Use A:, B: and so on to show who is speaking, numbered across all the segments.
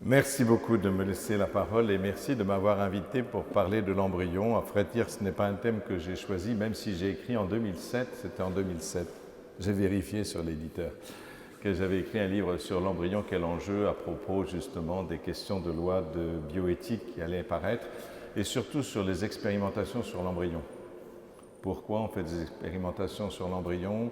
A: Merci beaucoup de me laisser la parole et merci de m'avoir invité pour parler de l'embryon. À vrai dire, ce n'est pas un thème que j'ai choisi, même si j'ai écrit en 2007, c'était en 2007. J'ai vérifié sur l'éditeur que j'avais écrit un livre sur l'embryon, quel enjeu, à propos justement des questions de loi de bioéthique qui allaient paraître, et surtout sur les expérimentations sur l'embryon. Pourquoi on fait des expérimentations sur l'embryon?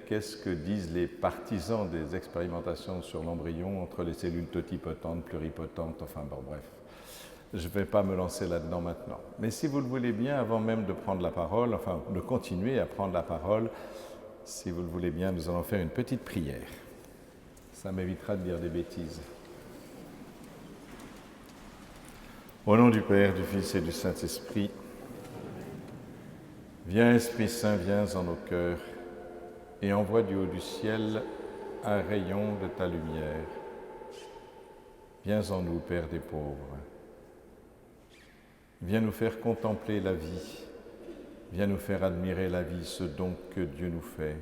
A: Qu'est-ce que disent les partisans des expérimentations sur l'embryon entre les cellules totipotentes, pluripotentes, enfin bon bref. Je ne vais pas me lancer là-dedans maintenant. Mais si vous le voulez bien, avant même de prendre la parole, enfin de continuer à prendre la parole, si vous le voulez bien, nous allons faire une petite prière. Ça m'évitera de dire des bêtises. Au nom du Père, du Fils et du Saint-Esprit, viens Esprit Saint, viens en nos cœurs et envoie du haut du ciel un rayon de ta lumière. Viens en nous, Père des pauvres. Viens nous faire contempler la vie. Viens nous faire admirer la vie, ce don que Dieu nous fait.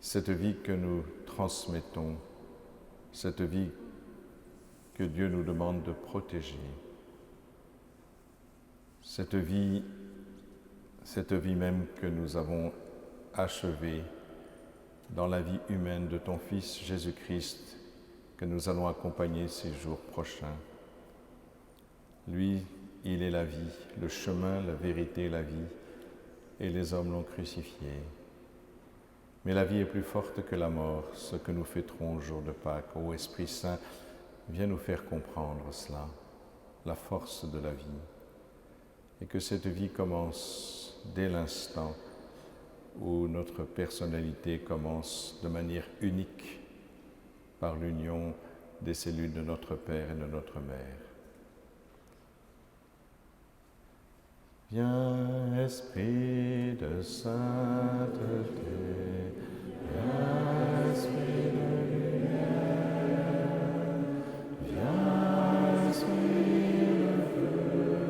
A: Cette vie que nous transmettons, cette vie que Dieu nous demande de protéger. Cette vie même que nous avons achevée dans la vie humaine de ton Fils Jésus-Christ, que nous allons accompagner ces jours prochains. Lui, il est la vie, le chemin, la vérité, la vie, et les hommes l'ont crucifié. Mais la vie est plus forte que la mort, ce que nous fêterons au jour de Pâques. Ô Esprit Saint, viens nous faire comprendre cela, la force de la vie, et que cette vie commence dès l'instant où notre personnalité commence de manière unique par l'union des cellules de notre Père et de notre Mère. Viens, Esprit de sainteté, viens, Esprit de lumière, viens, Esprit de feu,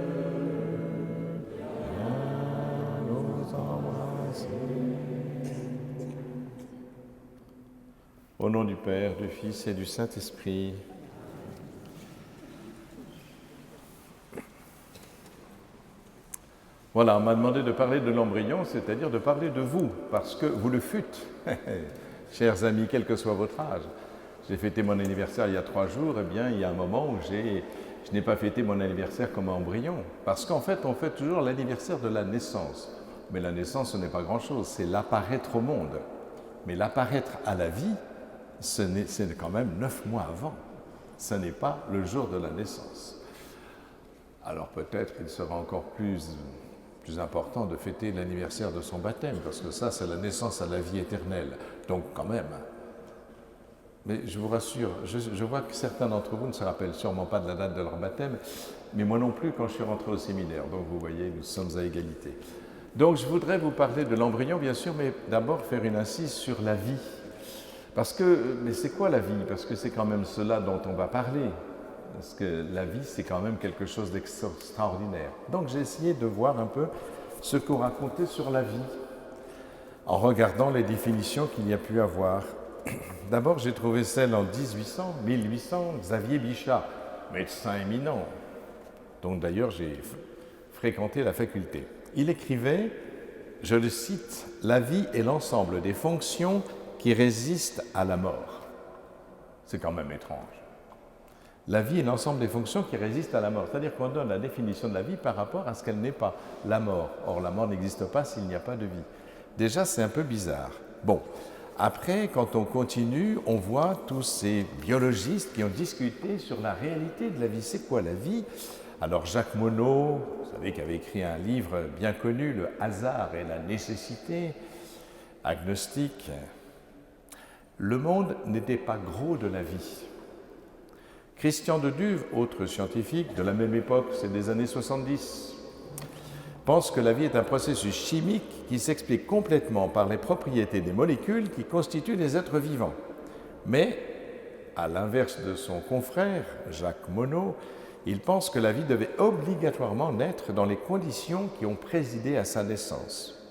A: viens nous embrasser. Au nom du Père, du Fils et du Saint-Esprit. Voilà, on m'a demandé de parler de l'embryon, c'est-à-dire de parler de vous, parce que vous le fûtes, chers amis, quel que soit votre âge. J'ai fêté mon anniversaire il y a 3 jours, eh bien, il y a un moment où je n'ai pas fêté mon anniversaire comme un embryon, parce qu'en fait, on fait toujours l'anniversaire de la naissance. Mais la naissance, ce n'est pas grand-chose, c'est l'apparaître au monde. Mais l'apparaître à la vie, c'est quand même 9 mois avant. Ce n'est pas le jour de la naissance. Alors peut-être qu'il sera encore plus important de fêter l'anniversaire de son baptême, parce que ça, c'est la naissance à la vie éternelle. Donc quand même. Mais je vous rassure, je vois que certains d'entre vous ne se rappellent sûrement pas de la date de leur baptême, mais moi non plus quand je suis rentré au séminaire. Donc vous voyez, nous sommes à égalité. Donc je voudrais vous parler de l'embryon, bien sûr, mais d'abord faire une incise sur la vie. Mais c'est quoi la vie? Parce que c'est quand même cela dont on va parler. Parce que la vie, c'est quand même quelque chose d'extraordinaire. Donc j'ai essayé de voir un peu ce qu'on racontait sur la vie, en regardant les définitions qu'il y a pu avoir. D'abord, j'ai trouvé celle en 1800, Xavier Bichat, médecin éminent, dont d'ailleurs j'ai fréquenté la faculté. Il écrivait, je le cite, « La vie est l'ensemble des fonctions qui résistent à la mort ». C'est quand même étrange. La vie est l'ensemble des fonctions qui résistent à la mort. C'est-à-dire qu'on donne la définition de la vie par rapport à ce qu'elle n'est pas, la mort. Or, la mort n'existe pas s'il n'y a pas de vie. Déjà, c'est un peu bizarre. Bon, après, quand on continue, on voit tous ces biologistes qui ont discuté sur la réalité de la vie. C'est quoi la vie? Alors, Jacques Monod, vous savez, qui avait écrit un livre bien connu, Le hasard et la nécessité, agnostique. Le monde n'était pas gros de la vie. Christian de Duve, autre scientifique de la même époque, c'est des années 70, pense que la vie est un processus chimique qui s'explique complètement par les propriétés des molécules qui constituent les êtres vivants. Mais, à l'inverse de son confrère, Jacques Monod, il pense que la vie devait obligatoirement naître dans les conditions qui ont présidé à sa naissance.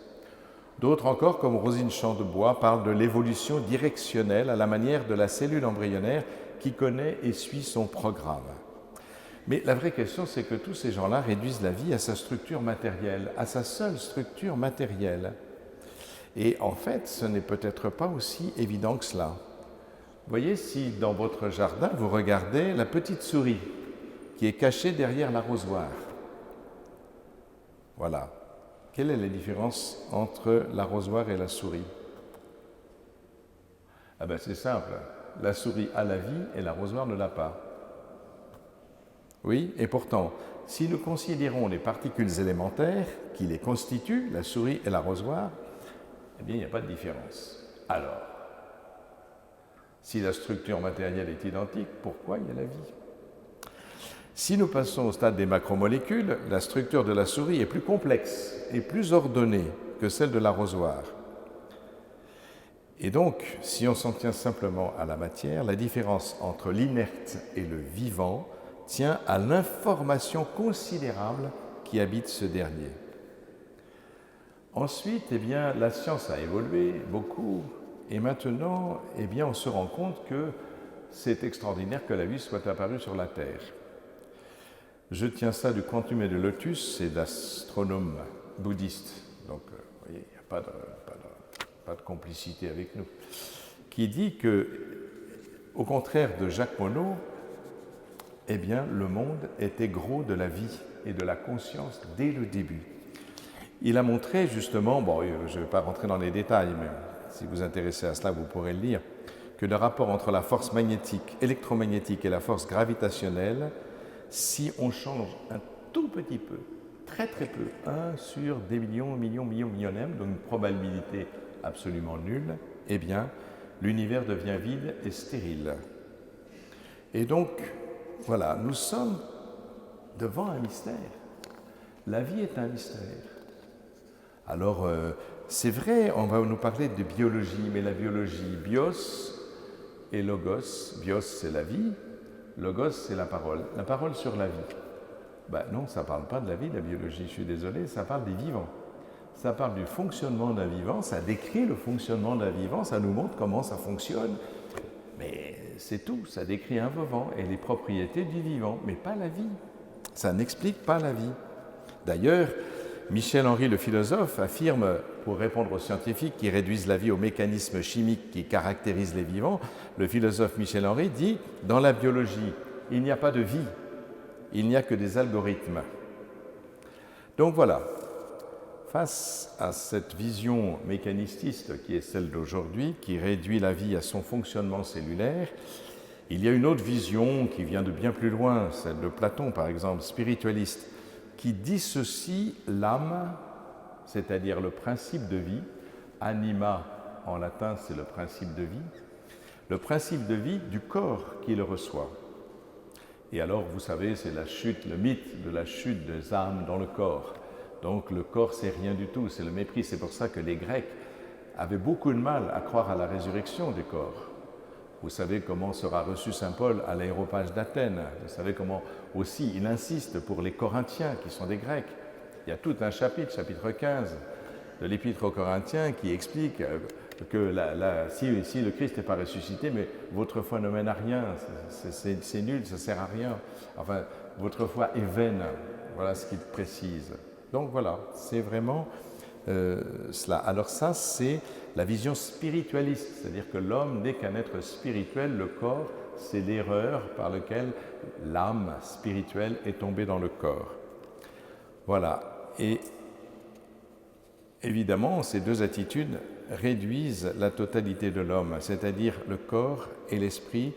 A: D'autres encore, comme Rosine Champdebois, parlent de l'évolution directionnelle à la manière de la cellule embryonnaire qui connaît et suit son programme. Mais la vraie question, c'est que tous ces gens-là réduisent la vie à sa structure matérielle, à sa seule structure matérielle. Et en fait, ce n'est peut-être pas aussi évident que cela. Vous voyez, si dans votre jardin, vous regardez la petite souris qui est cachée derrière l'arrosoir. Voilà. Quelle est la différence entre l'arrosoir et la souris? Ah ben c'est simple. La souris a la vie et l'arrosoir ne l'a pas. Oui, et pourtant, si nous considérons les particules élémentaires qui les constituent, la souris et l'arrosoir, eh bien, il n'y a pas de différence. Alors, si la structure matérielle est identique, pourquoi il y a la vie? Si nous passons au stade des macromolécules, la structure de la souris est plus complexe et plus ordonnée que celle de l'arrosoir. Et donc, si on s'en tient simplement à la matière, la différence entre l'inerte et le vivant tient à l'information considérable qui habite ce dernier. Ensuite, eh bien, la science a évolué beaucoup et maintenant, eh bien, on se rend compte que c'est extraordinaire que la vie soit apparue sur la Terre. Je tiens ça du Quantum et de Lotus, c'est d'astronomes bouddhistes, donc vous voyez, il n'y a pas de complicité avec nous, qui dit que, au contraire de Jacques Monod, eh bien, le monde était gros de la vie et de la conscience dès le début. Il a montré justement, bon, je ne vais pas rentrer dans les détails, mais si vous vous intéressez à cela, vous pourrez le lire, que le rapport entre la force magnétique, électromagnétique et la force gravitationnelle, si on change un tout petit peu, très très peu, 1 sur des millions, millionnème, donc une probabilité absolument nulle, eh bien, l'univers devient vide et stérile. Et donc, voilà, nous sommes devant un mystère. La vie est un mystère. Alors, c'est vrai, on va nous parler de biologie, mais la biologie, bios et logos. Bios, c'est la vie, logos, c'est la parole sur la vie. Ben non, ça ne parle pas de la vie, la biologie, je suis désolé, ça parle des vivants. Ça parle du fonctionnement d'un vivant, ça décrit le fonctionnement d'un vivant, ça nous montre comment ça fonctionne. Mais c'est tout, ça décrit un vivant et les propriétés du vivant, mais pas la vie. Ça n'explique pas la vie. D'ailleurs, Michel-Henry le philosophe affirme, pour répondre aux scientifiques qui réduisent la vie aux mécanismes chimiques qui caractérisent les vivants, le philosophe Michel-Henry dit « Dans la biologie, il n'y a pas de vie, il n'y a que des algorithmes. » Donc voilà, face à cette vision mécaniciste qui est celle d'aujourd'hui, qui réduit la vie à son fonctionnement cellulaire, il y a une autre vision qui vient de bien plus loin, celle de Platon par exemple, spiritualiste, qui dissocie l'âme, c'est-à-dire le principe de vie, anima en latin c'est le principe de vie, le principe de vie du corps qui le reçoit. Et alors vous savez, c'est la chute, le mythe de la chute des âmes dans le corps. Donc le corps c'est rien du tout, c'est le mépris, c'est pour ça que les Grecs avaient beaucoup de mal à croire à la résurrection du corps. Vous savez comment sera reçu saint Paul à l'aéropage d'Athènes. Vous savez comment aussi il insiste pour les Corinthiens, qui sont des Grecs. Il y a tout un chapitre, chapitre 15 de l'Épître aux Corinthiens, qui explique que si le Christ n'est pas ressuscité, mais votre foi ne mène à rien, c'est nul, ça ne sert à rien. Enfin, votre foi est vaine. Voilà ce qu'il précise. Donc voilà, c'est vraiment cela. Alors ça, c'est la vision spiritualiste, c'est-à-dire que l'homme n'est qu'un être spirituel, le corps, c'est l'erreur par laquelle l'âme spirituelle est tombée dans le corps. Voilà, et évidemment, ces deux attitudes réduisent la totalité de l'homme, c'est-à-dire le corps et l'esprit,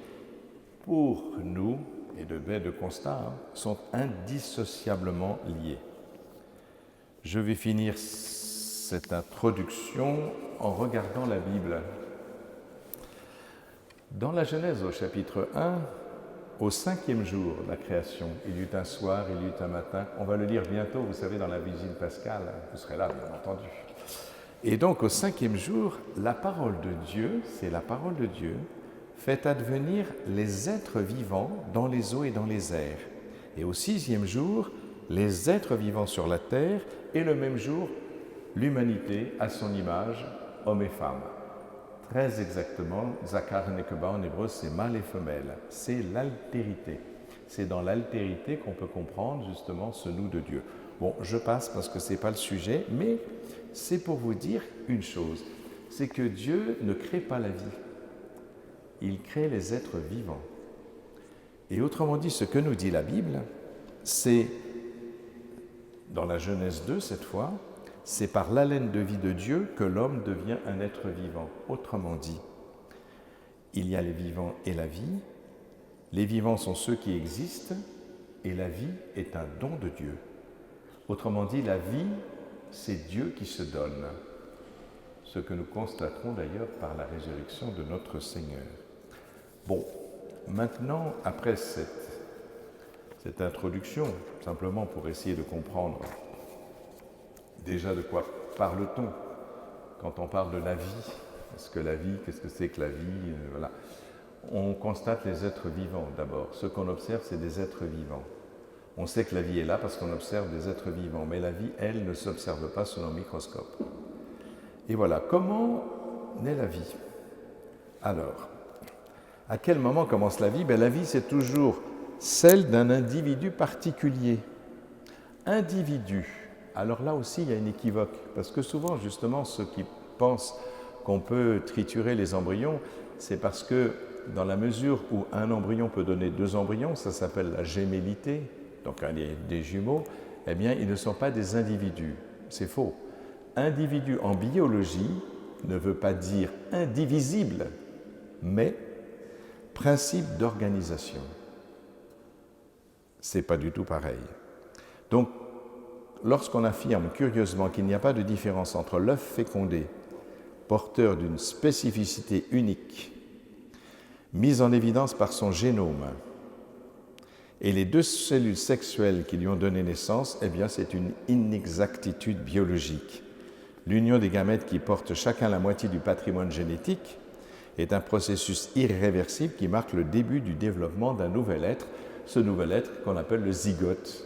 A: pour nous, et de constat, sont indissociablement liés. Je vais finir cette introduction en regardant la Bible. Dans la Genèse au chapitre 1, au 5e jour de la création, il y eut un soir, il y eut un matin. On va le lire bientôt, vous savez, dans la vigile pascale. Vous serez là, bien entendu. Et donc, au 5e jour, la parole de Dieu, c'est la parole de Dieu, fait advenir les êtres vivants dans les eaux et dans les airs. Et au 6e jour, les êtres vivants sur la terre, et le même jour, l'humanité à son image, hommes et femmes. Très exactement, Zakar Nekeba en hébreu, c'est mâle et femelle. C'est l'altérité. C'est dans l'altérité qu'on peut comprendre justement ce nous de Dieu. Bon, je passe parce que ce n'est pas le sujet, mais c'est pour vous dire une chose, c'est que Dieu ne crée pas la vie, il crée les êtres vivants. Et autrement dit, ce que nous dit la Bible, c'est, dans la Genèse 2 cette fois, c'est par l'haleine de vie de Dieu que l'homme devient un être vivant. Autrement dit, il y a les vivants et la vie. Les vivants sont ceux qui existent et la vie est un don de Dieu. Autrement dit, la vie, c'est Dieu qui se donne. Ce que nous constaterons d'ailleurs par la résurrection de notre Seigneur. Bon, maintenant, après cette introduction, simplement pour essayer de comprendre déjà de quoi parle-t-on quand on parle de la vie. Est-ce que la vie, qu'est-ce que c'est que la vie? Voilà. On constate les êtres vivants d'abord. Ce qu'on observe, c'est des êtres vivants. On sait que la vie est là parce qu'on observe des êtres vivants, mais la vie, elle, ne s'observe pas sous nos microscopes. Et voilà, comment naît la vie? Alors, à quel moment commence la vie? La vie, c'est toujours celle d'un individu particulier. Individu. Alors là aussi, il y a une équivoque, parce que souvent, justement, ceux qui pensent qu'on peut triturer les embryons, c'est parce que dans la mesure où un embryon peut donner 2 embryons, ça s'appelle la gémellité, donc des jumeaux, eh bien, ils ne sont pas des individus. C'est faux. Individu en biologie ne veut pas dire indivisible, mais principe d'organisation. C'est pas du tout pareil. Donc, lorsqu'on affirme curieusement qu'il n'y a pas de différence entre l'œuf fécondé, porteur d'une spécificité unique, mise en évidence par son génome, et les 2 cellules sexuelles qui lui ont donné naissance, eh bien c'est une inexactitude biologique. L'union des gamètes qui portent chacun la moitié du patrimoine génétique est un processus irréversible qui marque le début du développement d'un nouvel être, ce nouvel être qu'on appelle le zygote.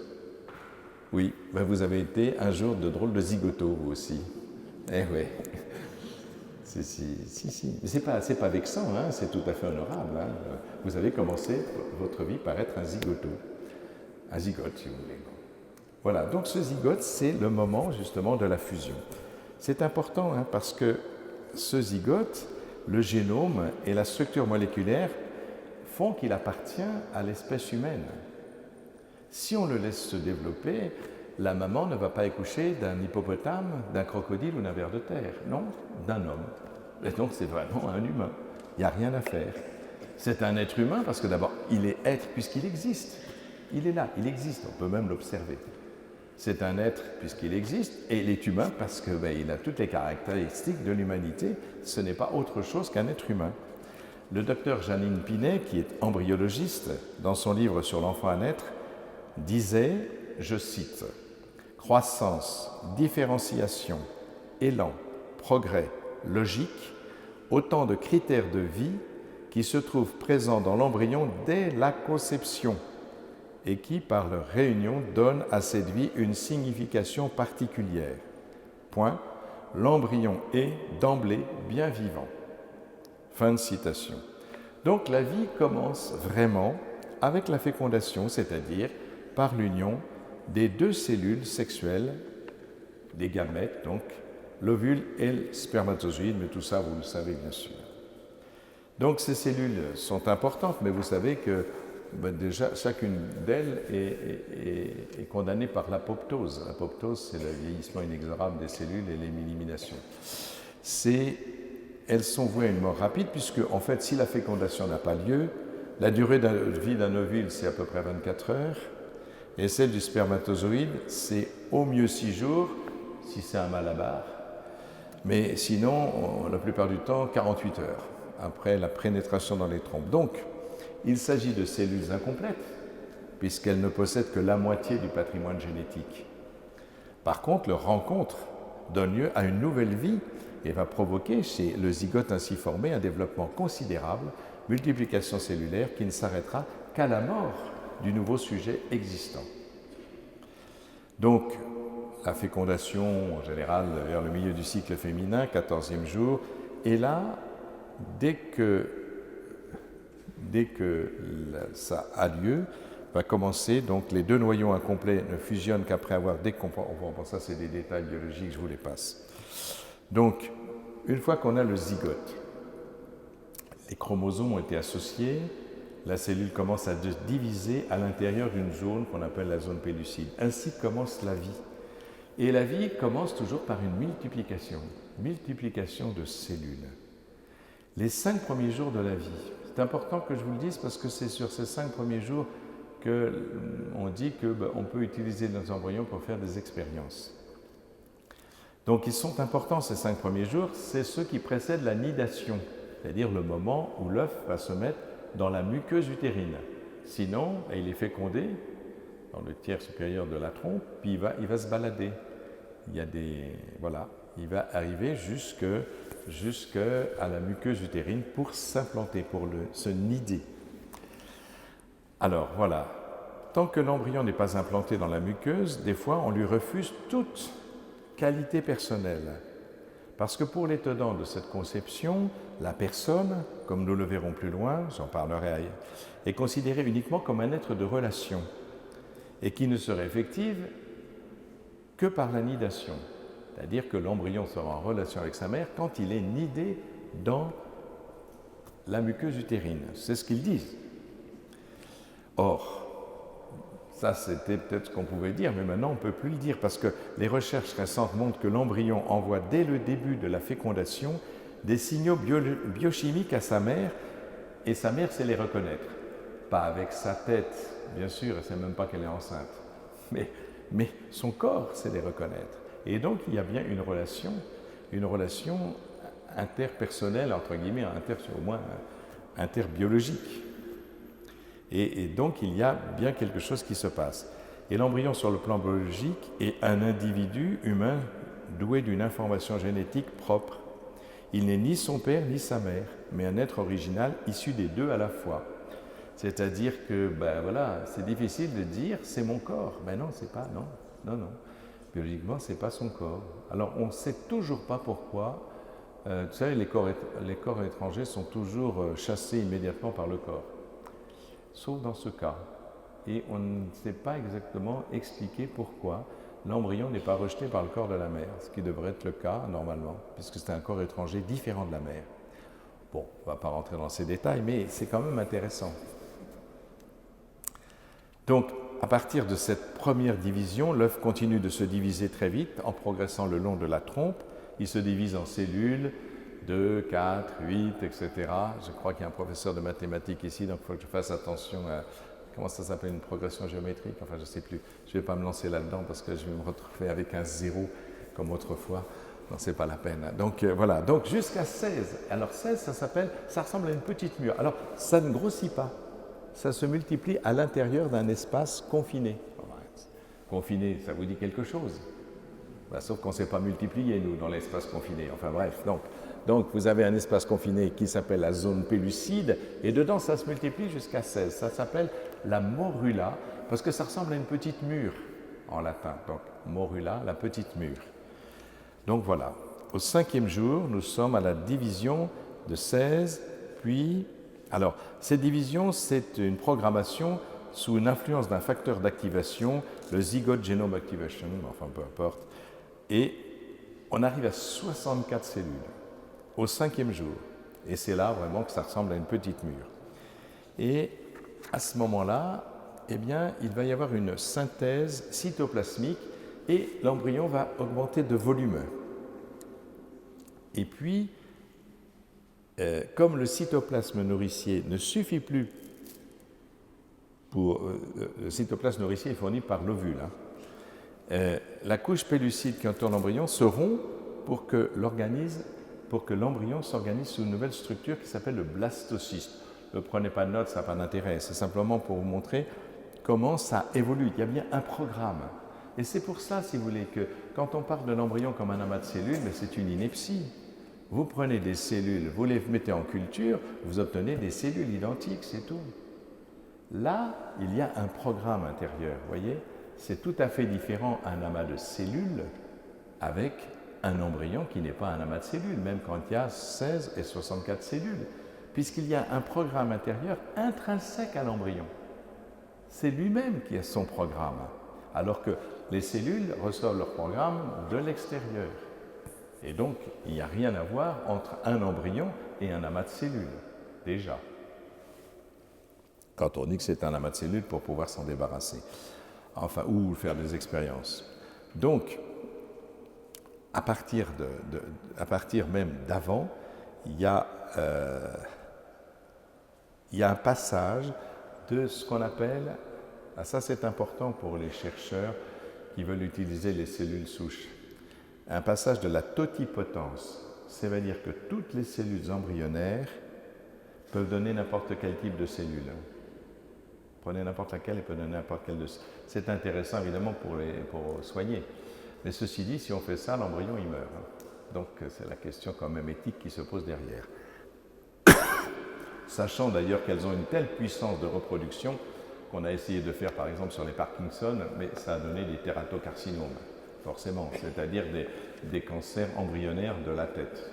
A: Oui, vous avez été un jour de drôle de zigoto, vous aussi. Eh oui. Si. Mais c'est pas vexant, hein, c'est tout à fait honorable. Hein. Vous avez commencé votre vie par être un zigoto. Un zygote, si vous voulez. Voilà, donc ce zygote, c'est le moment justement de la fusion. C'est important hein, parce que ce zygote, le génome et la structure moléculaire font qu'il appartient à l'espèce humaine. Si on le laisse se développer, la maman ne va pas accoucher d'un hippopotame, d'un crocodile ou d'un ver de terre, non, d'un homme. Et donc c'est vraiment un humain, il n'y a rien à faire. C'est un être humain parce que d'abord, il est être puisqu'il existe. Il est là, il existe, on peut même l'observer. C'est un être puisqu'il existe et il est humain parce qu'il a toutes les caractéristiques de l'humanité. Ce n'est pas autre chose qu'un être humain. Le docteur Janine Pinet, qui est embryologiste, dans son livre sur l'enfant à naître, disait, je cite, « Croissance, différenciation, élan, progrès, logique, autant de critères de vie qui se trouvent présents dans l'embryon dès la conception et qui, par leur réunion, donnent à cette vie une signification particulière. Point. L'embryon est d'emblée bien vivant. » Fin de citation. Donc la vie commence vraiment avec la fécondation, c'est-à-dire par l'union des 2 cellules sexuelles, des gamètes, donc l'ovule et le spermatozoïde, mais tout ça vous le savez bien sûr. Donc ces cellules sont importantes, mais vous savez que déjà chacune d'elles est condamnée par l'apoptose. L'apoptose, c'est le vieillissement inexorable des cellules et l'élimination. Elles sont vouées à une mort rapide, puisque en fait, si la fécondation n'a pas lieu, la durée de vie d'un ovule, c'est à peu près 24 heures, et celle du spermatozoïde, c'est au mieux 6 jours, si c'est un malabar, mais sinon, la plupart du temps, 48 heures, après la pénétration dans les trompes. Donc, il s'agit de cellules incomplètes, puisqu'elles ne possèdent que la moitié du patrimoine génétique. Par contre, leur rencontre donne lieu à une nouvelle vie et va provoquer chez le zygote ainsi formé un développement considérable, multiplication cellulaire qui ne s'arrêtera qu'à la mort du nouveau sujet existant. Donc, la fécondation, en général, vers le milieu du cycle féminin, 14e jour, et là, dès que ça a lieu, va commencer, donc les deux noyaux incomplets ne fusionnent qu'après avoir décomposé. Ça, c'est des détails biologiques, je vous les passe. Donc, une fois qu'on a le zygote, les chromosomes ont été associés, la cellule commence à se diviser à l'intérieur d'une zone qu'on appelle la zone pellucide. Ainsi commence la vie. Et la vie commence toujours par une multiplication de cellules. Les 5 premiers jours de la vie, c'est important que je vous le dise parce que c'est sur ces 5 premiers jours qu'on dit qu'on peut utiliser nos embryons pour faire des expériences. Donc ils sont importants ces 5 premiers jours, c'est ceux qui précèdent la nidation, c'est-à-dire le moment où l'œuf va se mettre dans la muqueuse utérine. Sinon, il est fécondé dans le tiers supérieur de la trompe, puis il va se balader. Il va arriver jusqu'à la muqueuse utérine pour s'implanter, pour se nider. Alors voilà, tant que l'embryon n'est pas implanté dans la muqueuse, des fois on lui refuse toute qualité personnelle. Parce que pour les tenants de cette conception, la personne, comme nous le verrons plus loin, j'en parlerai ailleurs, est considérée uniquement comme un être de relation et qui ne serait effective que par la nidation. C'est-à-dire que l'embryon sera en relation avec sa mère quand il est nidé dans la muqueuse utérine. C'est ce qu'ils disent. Or, ça c'était peut-être ce qu'on pouvait dire, mais maintenant on ne peut plus le dire parce que les recherches récentes montrent que l'embryon envoie dès le début de la fécondation des signaux biochimiques à sa mère et sa mère sait les reconnaître. Pas avec sa tête, bien sûr, elle ne sait même pas qu'elle est enceinte, mais son corps sait les reconnaître. Et donc il y a bien une relation interpersonnelle, entre guillemets, au moins interbiologique. Et donc il y a bien quelque chose qui se passe. Et l'embryon sur le plan biologique est un individu humain doué d'une information génétique propre. Il n'est ni son père ni sa mère, mais un être original issu des deux à la fois. C'est-à-dire que, c'est difficile de dire c'est mon corps. Non, c'est pas, non. Biologiquement, c'est pas son corps. Alors, on ne sait toujours pas pourquoi. Vous savez, les corps étrangers sont toujours chassés immédiatement par le corps. Sauf dans ce cas. Et on ne sait pas exactement expliquer pourquoi l'embryon n'est pas rejeté par le corps de la mère, ce qui devrait être le cas normalement, puisque c'est un corps étranger différent de la mère. Bon, on ne va pas rentrer dans ces détails, mais c'est quand même intéressant. Donc, à partir de cette première division, l'œuf continue de se diviser très vite en progressant le long de la trompe. Il se divise en cellules, 2, 4, 8, etc. Je crois qu'il y a un professeur de mathématiques ici, donc il faut que je fasse attention à, comment ça s'appelle, une progression géométrique, enfin je ne sais plus. Je ne vais pas me lancer là-dedans parce que je vais me retrouver avec un 0 comme autrefois. Non, ce n'est pas la peine. Donc voilà, donc jusqu'à 16. Alors 16, ça ressemble à une petite mûre. Alors ça ne grossit pas, ça se multiplie à l'intérieur d'un espace confiné. Confiné, ça vous dit quelque chose? Sauf qu'on ne sait pas multiplier, nous, dans l'espace confiné. Enfin bref, donc vous avez un espace confiné qui s'appelle la zone pellucide, et dedans ça se multiplie jusqu'à 16. Ça s'appelle la morula, parce que ça ressemble à une petite mûre en latin. Donc morula, la petite mûre. Donc voilà, au 5e jour, nous sommes à la division de 16, puis... Alors, cette division, c'est une programmation sous une influence d'un facteur d'activation, le zygote genome activation, enfin peu importe, et on arrive à 64 cellules au 5e jour. Et c'est là vraiment que ça ressemble à une petite mûre. Et à ce moment-là, eh bien, il va y avoir une synthèse cytoplasmique et l'embryon va augmenter de volume. Et puis, comme le cytoplasme nourricier ne suffit plus pour... le cytoplasme nourricier est fourni par l'ovule. La couche pellucide qui entoure l'embryon se rompt pour que l'embryon s'organise sous une nouvelle structure qui s'appelle le blastocyste. Ne prenez pas de notes, ça n'a pas d'intérêt. C'est simplement pour vous montrer comment ça évolue. Il y a bien un programme. Et c'est pour ça, si vous voulez, que quand on parle de l'embryon comme un amas de cellules, mais c'est une ineptie. Vous prenez des cellules, vous les mettez en culture, vous obtenez des cellules identiques, c'est tout. Là, il y a un programme intérieur, vous voyez? C'est tout à fait différent un amas de cellules avec un embryon qui n'est pas un amas de cellules, même quand il y a 16 et 64 cellules, puisqu'il y a un programme intérieur intrinsèque à l'embryon. C'est lui-même qui a son programme, alors que les cellules reçoivent leur programme de l'extérieur. Et donc, il n'y a rien à voir entre un embryon et un amas de cellules, déjà. Quand on dit que c'est un amas de cellules pour pouvoir s'en débarrasser, enfin, ou faire des expériences. Donc, à partir même d'avant, il y a un passage de ce qu'on appelle, ça c'est important pour les chercheurs qui veulent utiliser les cellules souches, un passage de la totipotence. Ça veut dire que toutes les cellules embryonnaires peuvent donner n'importe quel type de cellule. Prenez n'importe laquelle et peut donner n'importe quelle de ces. C'est intéressant évidemment pour soigner. Mais ceci dit, si on fait ça, l'embryon il meurt. Donc c'est la question quand même éthique qui se pose derrière. Sachant d'ailleurs qu'elles ont une telle puissance de reproduction qu'on a essayé de faire par exemple sur les Parkinson, mais ça a donné des tératocarcinomes, forcément, c'est-à-dire des cancers embryonnaires de la tête.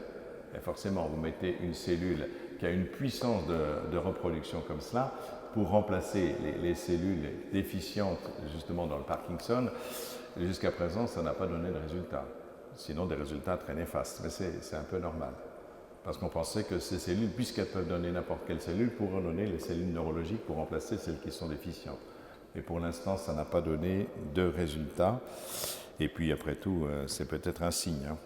A: Et forcément, vous mettez une cellule qui a une puissance de reproduction comme cela, pour remplacer les cellules déficientes justement dans le Parkinson, jusqu'à présent, ça n'a pas donné de résultat. Sinon, des résultats très néfastes. Mais c'est un peu normal. Parce qu'on pensait que ces cellules, puisqu'elles peuvent donner n'importe quelle cellule, pourraient donner les cellules neurologiques pour remplacer celles qui sont déficientes. Et pour l'instant, ça n'a pas donné de résultat. Et puis, après tout, c'est peut-être un signe. Hein.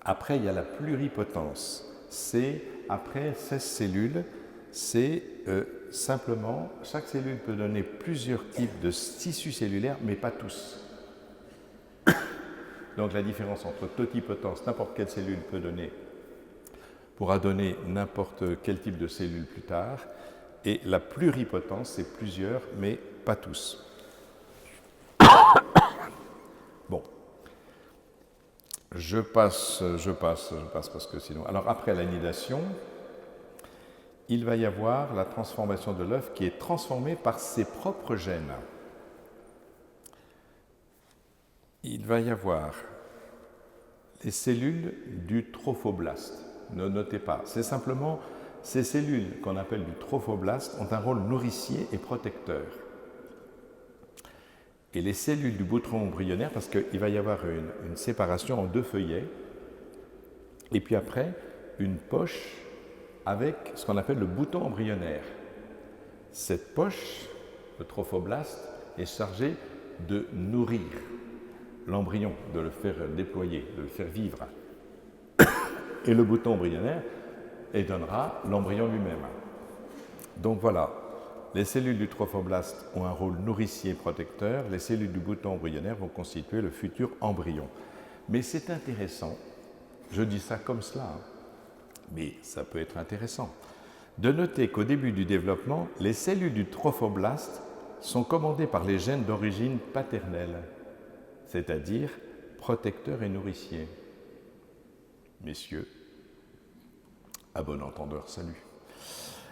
A: Après, il y a la pluripotence. C'est, après 16 cellules, c'est simplement, chaque cellule peut donner plusieurs types de tissus cellulaires, mais pas tous. Donc la différence entre totipotence, n'importe quelle cellule pourra donner n'importe quel type de cellule plus tard, et la pluripotence, c'est plusieurs, mais pas tous. Bon, je passe parce que sinon... Alors après l'anidation, il va y avoir la transformation de l'œuf qui est transformé par ses propres gènes. Il va y avoir les cellules du trophoblaste. Ne notez pas, c'est simplement ces cellules qu'on appelle du trophoblaste ont un rôle nourricier et protecteur. Et les cellules du boutron embryonnaire, parce qu'il va y avoir une séparation en deux feuillets, et puis après une poche avec ce qu'on appelle le bouton embryonnaire. Cette poche, le trophoblaste, est chargée de nourrir l'embryon, de le faire déployer, de le faire vivre. Et le bouton embryonnaire donnera l'embryon lui-même. Donc voilà, les cellules du trophoblaste ont un rôle nourricier protecteur, les cellules du bouton embryonnaire vont constituer le futur embryon. Mais c'est intéressant, je dis ça comme cela, hein, mais ça peut être intéressant, de noter qu'au début du développement, les cellules du trophoblaste sont commandées par les gènes d'origine paternelle, c'est-à-dire protecteurs et nourriciers. Messieurs, à bon entendeur, salut.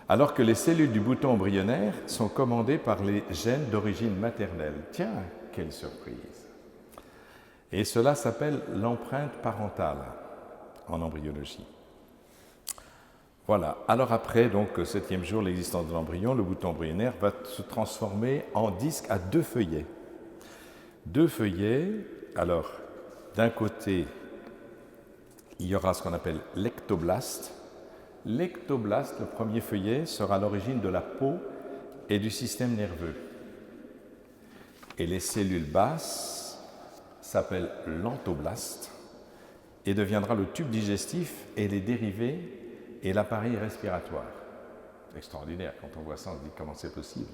A: Alors que les cellules du bouton embryonnaire sont commandées par les gènes d'origine maternelle. Tiens, quelle surprise! Et cela s'appelle l'empreinte parentale en embryologie. Voilà. Alors après, donc, 7e jour, l'existence de l'embryon, le bouton embryonnaire va se transformer en disque à deux feuillets. Deux feuillets, alors, d'un côté, il y aura ce qu'on appelle l'ectoblaste. L'ectoblaste, le premier feuillet, sera à l'origine de la peau et du système nerveux. Et les cellules basses s'appellent l'entoblaste et deviendra le tube digestif et les dérivés et l'appareil respiratoire. Extraordinaire, quand on voit ça, on se dit comment c'est possible.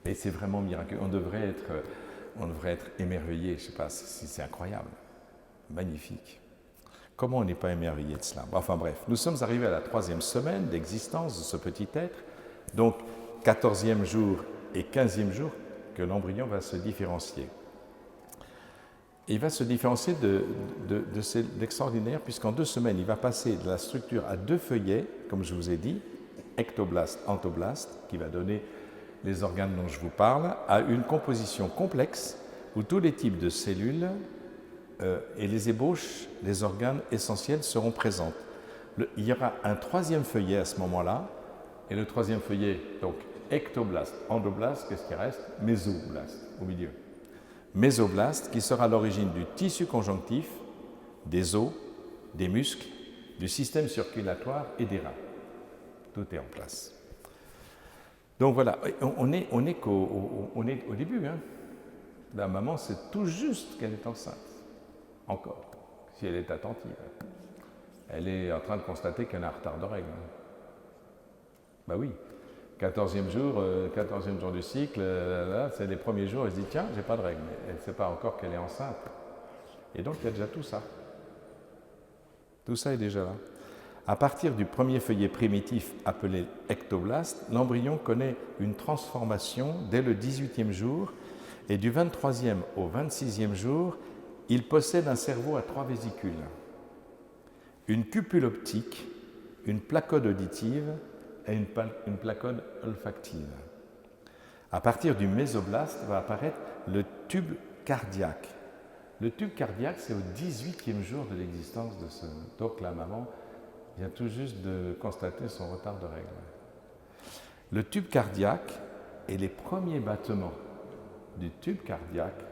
A: Mais c'est vraiment miraculeux. On devrait être émerveillé, je ne sais pas, c'est incroyable, magnifique. Comment on n'est pas émerveillé de cela? Enfin bref, nous sommes arrivés à la 3e semaine d'existence de ce petit être, donc 14e jour et 15e jour que l'embryon va se différencier. Il va se différencier de l'extraordinaire puisqu'en 2 semaines, il va passer de la structure à deux feuillets, comme je vous ai dit, ectoblaste, entoblaste, qui va donner les organes dont je vous parle, à une composition complexe où tous les types de cellules et les ébauches, les organes essentiels seront présentes. Il y aura un troisième feuillet à ce moment-là, et le troisième feuillet, donc ectoblaste, endoblaste, qu'est-ce qui reste? Mésoblaste, au milieu. Mésoblaste, qui sera l'origine du tissu conjonctif, des os, des muscles, du système circulatoire et des reins. Tout est en place. Donc voilà, on est au début. Hein. La maman sait tout juste qu'elle est enceinte. Encore, si elle est attentive. Elle est en train de constater qu'elle a un retard de règles. Ben oui, 14e jour du cycle, là, c'est les premiers jours, elle se dit tiens, j'ai pas de règles, mais elle ne sait pas encore qu'elle est enceinte. Et donc il y a déjà tout ça. Tout ça est déjà là. À partir du premier feuillet primitif appelé ectoblaste, l'embryon connaît une transformation dès le 18e jour et du 23e au 26e jour, il possède un cerveau à 3 vésicules, une cupule optique, une placode auditive et une placode olfactive. À partir du mésoblaste va apparaître le tube cardiaque. Le tube cardiaque, c'est au 18e jour de l'existence de ce... Donc la maman vient tout juste de constater son retard de règles. Le tube cardiaque et les premiers battements du tube cardiaque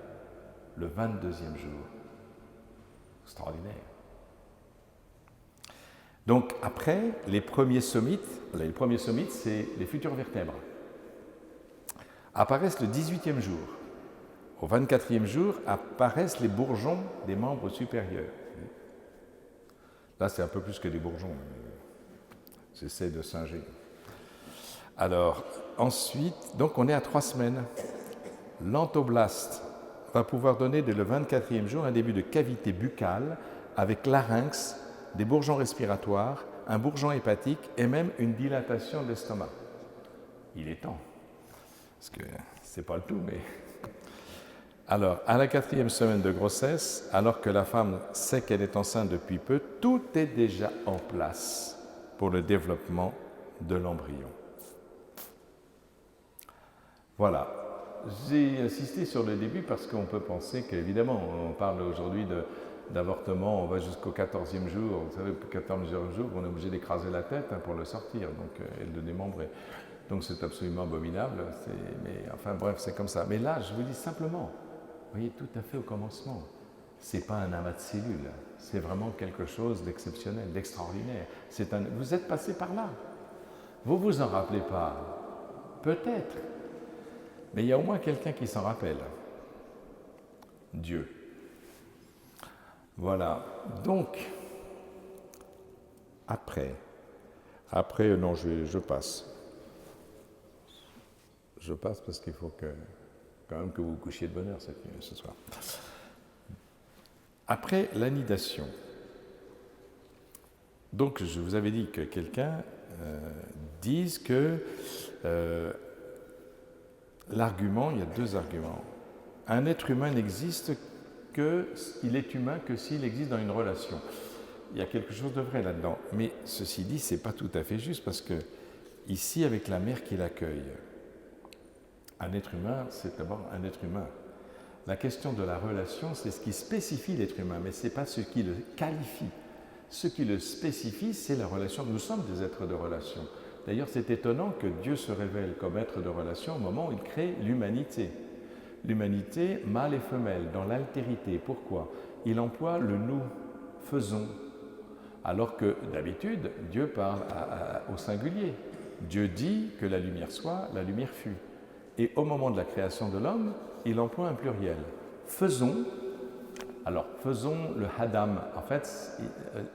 A: le 22e jour. Extraordinaire. Donc après, les premiers somites, c'est les futures vertèbres, apparaissent le 18e jour. Au 24e jour, apparaissent les bourgeons des membres supérieurs. Là, c'est un peu plus que des bourgeons. J'essaie de singer. Alors, ensuite, donc on est à 3 semaines. L'entoblaste va pouvoir donner dès le 24e jour un début de cavité buccale avec larynx, des bourgeons respiratoires, un bourgeon hépatique et même une dilatation de l'estomac. Il est temps. Parce que c'est pas le tout, mais... Alors, à la 4e semaine de grossesse, alors que la femme sait qu'elle est enceinte depuis peu, tout est déjà en place pour le développement de l'embryon. Voilà. J'ai insisté sur le début parce qu'on peut penser qu'évidemment, on parle aujourd'hui d'avortement, on va jusqu'au 14e jour. Vous savez, au 14e jour, on est obligé d'écraser la tête pour le sortir et de le démembrer. Donc c'est absolument abominable. Mais enfin bref, c'est comme ça. Mais là, je vous dis simplement, vous voyez, tout à fait au commencement, ce n'est pas un amas de cellules, c'est vraiment quelque chose d'exceptionnel, d'extraordinaire. Vous êtes passé par là. Vous vous en rappelez pas, peut-être, mais il y a au moins quelqu'un qui s'en rappelle. Dieu. Voilà. Donc, après, non, je passe. Je passe parce qu'il faut quand même que vous vous couchiez de bonne heure ce soir. Après l'anidation, donc je vous avais dit que quelqu'un dise que l'argument, il y a 2 arguments. Un être humain n'existe il est humain que s'il existe dans une relation. Il y a quelque chose de vrai là-dedans. Mais ceci dit, ce n'est pas tout à fait juste parce que ici, avec la mère qui l'accueille, un être humain, c'est d'abord un être humain. La question de la relation, c'est ce qui spécifie l'être humain, mais ce n'est pas ce qui le qualifie. Ce qui le spécifie, c'est la relation. Nous sommes des êtres de relation. D'ailleurs, c'est étonnant que Dieu se révèle comme être de relation au moment où il crée l'humanité. L'humanité, mâle et femelle, dans l'altérité. Pourquoi? Il emploie le nous, faisons. Alors que d'habitude, Dieu parle au singulier. Dieu dit que la lumière soit, la lumière fut. Et au moment de la création de l'homme, il emploie un pluriel. Faisons. Alors, faisons le Adam. En fait,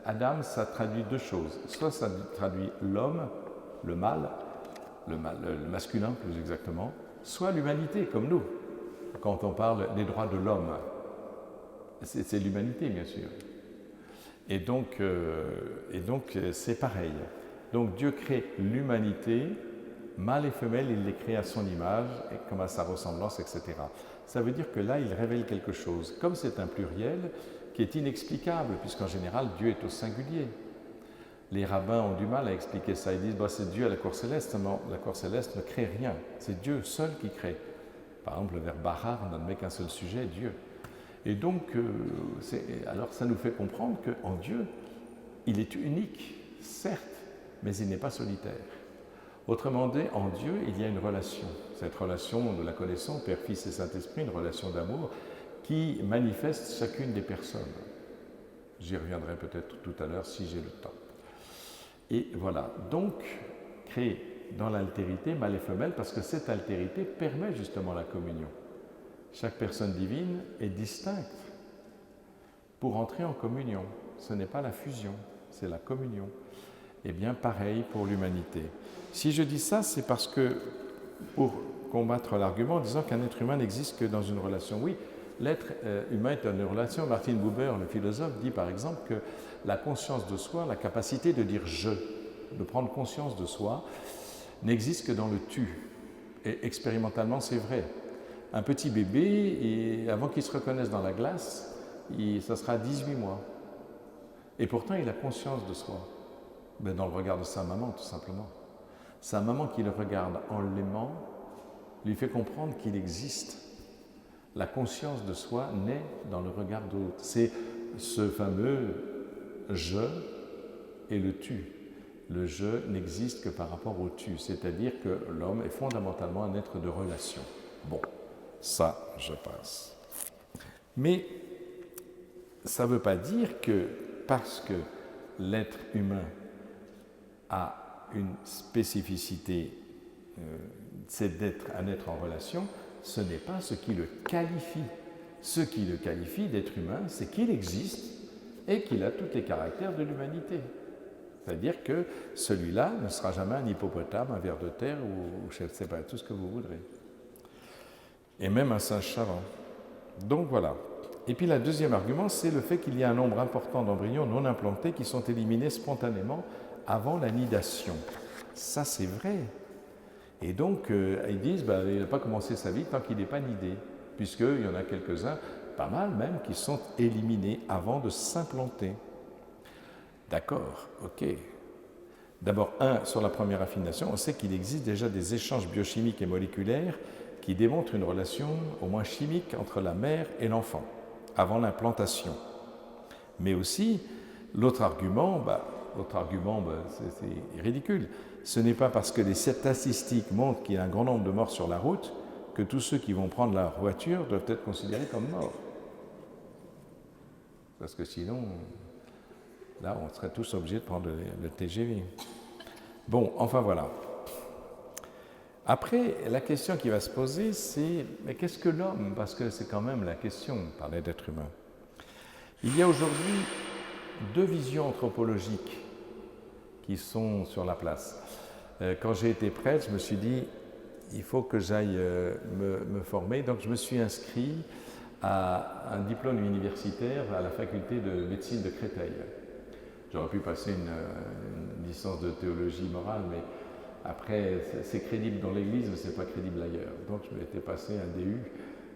A: Adam, ça traduit 2 choses. Soit ça traduit l'homme, le mâle, le masculin plus exactement, soit l'humanité, comme nous. Quand on parle des droits de l'homme, c'est l'humanité, bien sûr. Et donc c'est pareil. Donc, Dieu crée l'humanité, mâle et femelle, il les crée à son image, et comme à sa ressemblance, etc. Ça veut dire que là, il révèle quelque chose. Comme c'est un pluriel qui est inexplicable, puisqu'en général, Dieu est au singulier. Les rabbins ont du mal à expliquer ça. Ils disent c'est Dieu à la cour céleste. Non, la cour céleste ne crée rien. C'est Dieu seul qui crée. Par exemple, le verbe bahar n'admet qu'un seul sujet, Dieu. Et donc, alors ça nous fait comprendre qu'en Dieu, il est unique, certes, mais il n'est pas solitaire. Autrement dit, en Dieu, il y a une relation. Cette relation, nous la connaissons, Père, Fils et Saint-Esprit, une relation d'amour qui manifeste chacune des personnes. J'y reviendrai peut-être tout à l'heure si j'ai le temps. Et voilà, donc, créer dans l'altérité, mâle et femelle, parce que cette altérité permet justement la communion. Chaque personne divine est distincte pour entrer en communion. Ce n'est pas la fusion, c'est la communion. Eh bien, pareil pour l'humanité. Si je dis ça, c'est parce que, pour combattre l'argument en disant qu'un être humain n'existe que dans une relation. Oui, l'être humain est une relation. Martin Buber, le philosophe, dit par exemple que la conscience de soi, la capacité de dire « je », de prendre conscience de soi, n'existe que dans le « tu ». Et expérimentalement, c'est vrai. Un petit bébé, avant qu'il se reconnaisse dans la glace, ça sera 18 mois. Et pourtant, il a conscience de soi. Ben, dans le regard de sa maman, tout simplement. Sa maman qui le regarde en l'aimant lui fait comprendre qu'il existe. La conscience de soi naît dans le regard d'autre. C'est ce fameux « je » et le « tu ». Le « je » n'existe que par rapport au « tu », c'est-à-dire que l'homme est fondamentalement un être de relation. Bon, ça, je passe. Mais ça ne veut pas dire que parce que l'être humain a une spécificité, c'est d'être un être en relation, ce n'est pas ce qui le qualifie. Ce qui le qualifie d'être humain, c'est qu'il existe et qu'il a tous les caractères de l'humanité. C'est-à-dire que celui-là ne sera jamais un hippopotame, un ver de terre ou je ne sais pas, tout ce que vous voudrez. Et même un singe savant. Donc voilà. Et puis le deuxième argument, c'est le fait qu'il y a un nombre important d'embryons non implantés qui sont éliminés spontanément avant la nidation. Ça, c'est vrai. Et donc, ils disent, il n'a pas commencé sa vie tant qu'il n'est pas nidé, puisqu'il y en a quelques-uns, pas mal même, qui sont éliminés avant de s'implanter. D'accord, ok. D'abord, sur la première affination, on sait qu'il existe déjà des échanges biochimiques et moléculaires qui démontrent une relation, au moins chimique, entre la mère et l'enfant, avant l'implantation. Mais aussi, l'autre argument, c'est ridicule. Ce n'est pas parce que les statistiques montrent qu'il y a un grand nombre de morts sur la route que tous ceux qui vont prendre leur voiture doivent être considérés comme morts. Parce que sinon, là, on serait tous obligés de prendre le TGV. Bon, enfin voilà. Après, la question qui va se poser, c'est mais qu'est-ce que l'homme? Parce que c'est quand même la question, on parlait d'être humain. Il y a aujourd'hui deux visions anthropologiques qui sont sur la place. Quand j'ai été prêtre, je me suis dit, il faut que j'aille me former. Donc je me suis inscrit à un diplôme universitaire à la faculté de médecine de Créteil. J'aurais pu passer une licence de théologie morale, mais après, c'est crédible dans l'Église, mais ce n'est pas crédible ailleurs. Donc je m'étais passé un DU,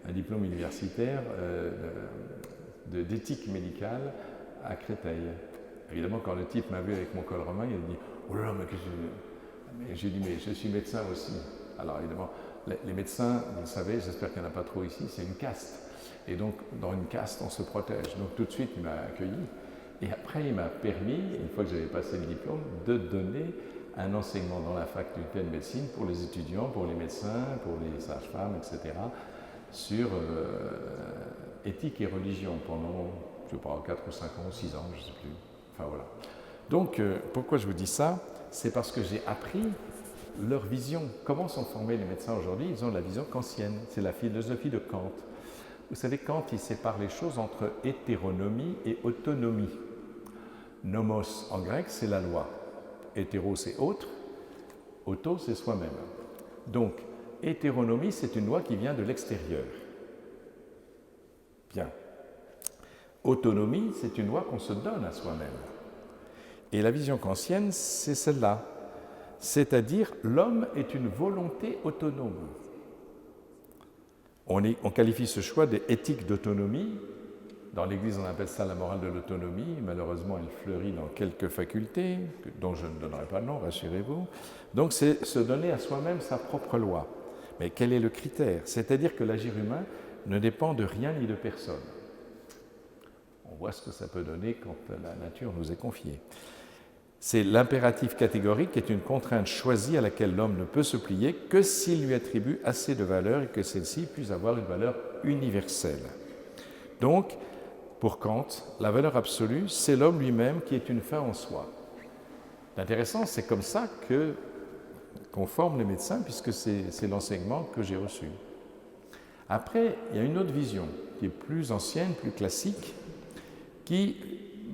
A: un diplôme universitaire d'éthique médicale à Créteil. Évidemment, quand le type m'a vu avec mon col romain, il a dit « Oh là là, mais qu'est-ce que je... » J'ai dit « Mais je suis médecin aussi. » Alors évidemment, les médecins, vous le savez, j'espère qu'il n'y en a pas trop ici, c'est une caste. Et donc, dans une caste, on se protège. Donc tout de suite, il m'a accueilli. Et après, il m'a permis, une fois que j'avais passé le diplôme, de donner un enseignement dans la faculté de médecine pour les étudiants, pour les médecins, pour les sages-femmes, etc., sur éthique et religion pendant, je ne sais pas, 4 ou 5 ans, 6 ans, je ne sais plus. Enfin voilà. Donc, pourquoi je vous dis ça? C'est parce que j'ai appris leur vision. Comment sont formés les médecins aujourd'hui? Ils ont la vision kantienne. C'est la philosophie de Kant. Vous savez, Kant, il sépare les choses entre hétéronomie et autonomie. Nomos, en grec, c'est la loi. Hétéro, c'est autre. Auto, c'est soi-même. Donc, hétéronomie, c'est une loi qui vient de l'extérieur. Bien. Autonomie, c'est une loi qu'on se donne à soi-même. Et la vision kantienne, c'est celle-là. C'est-à-dire, l'homme est une volonté autonome. On qualifie ce choix d'éthique d'autonomie. Dans l'Église, on appelle ça la morale de l'autonomie. Malheureusement, elle fleurit dans quelques facultés, dont je ne donnerai pas le nom, rassurez-vous. Donc, c'est se donner à soi-même sa propre loi. Mais quel est le critère? C'est-à-dire que l'agir humain ne dépend de rien ni de personne. On voit ce que ça peut donner quand la nature nous est confiée. C'est l'impératif catégorique qui est une contrainte choisie à laquelle l'homme ne peut se plier que s'il lui attribue assez de valeur et que celle-ci puisse avoir une valeur universelle. Donc, pour Kant, la valeur absolue, c'est l'homme lui-même qui est une fin en soi. L'intéressant, c'est comme ça qu'on forme les médecins, puisque c'est l'enseignement que j'ai reçu. Après, il y a une autre vision qui est plus ancienne, plus classique, qui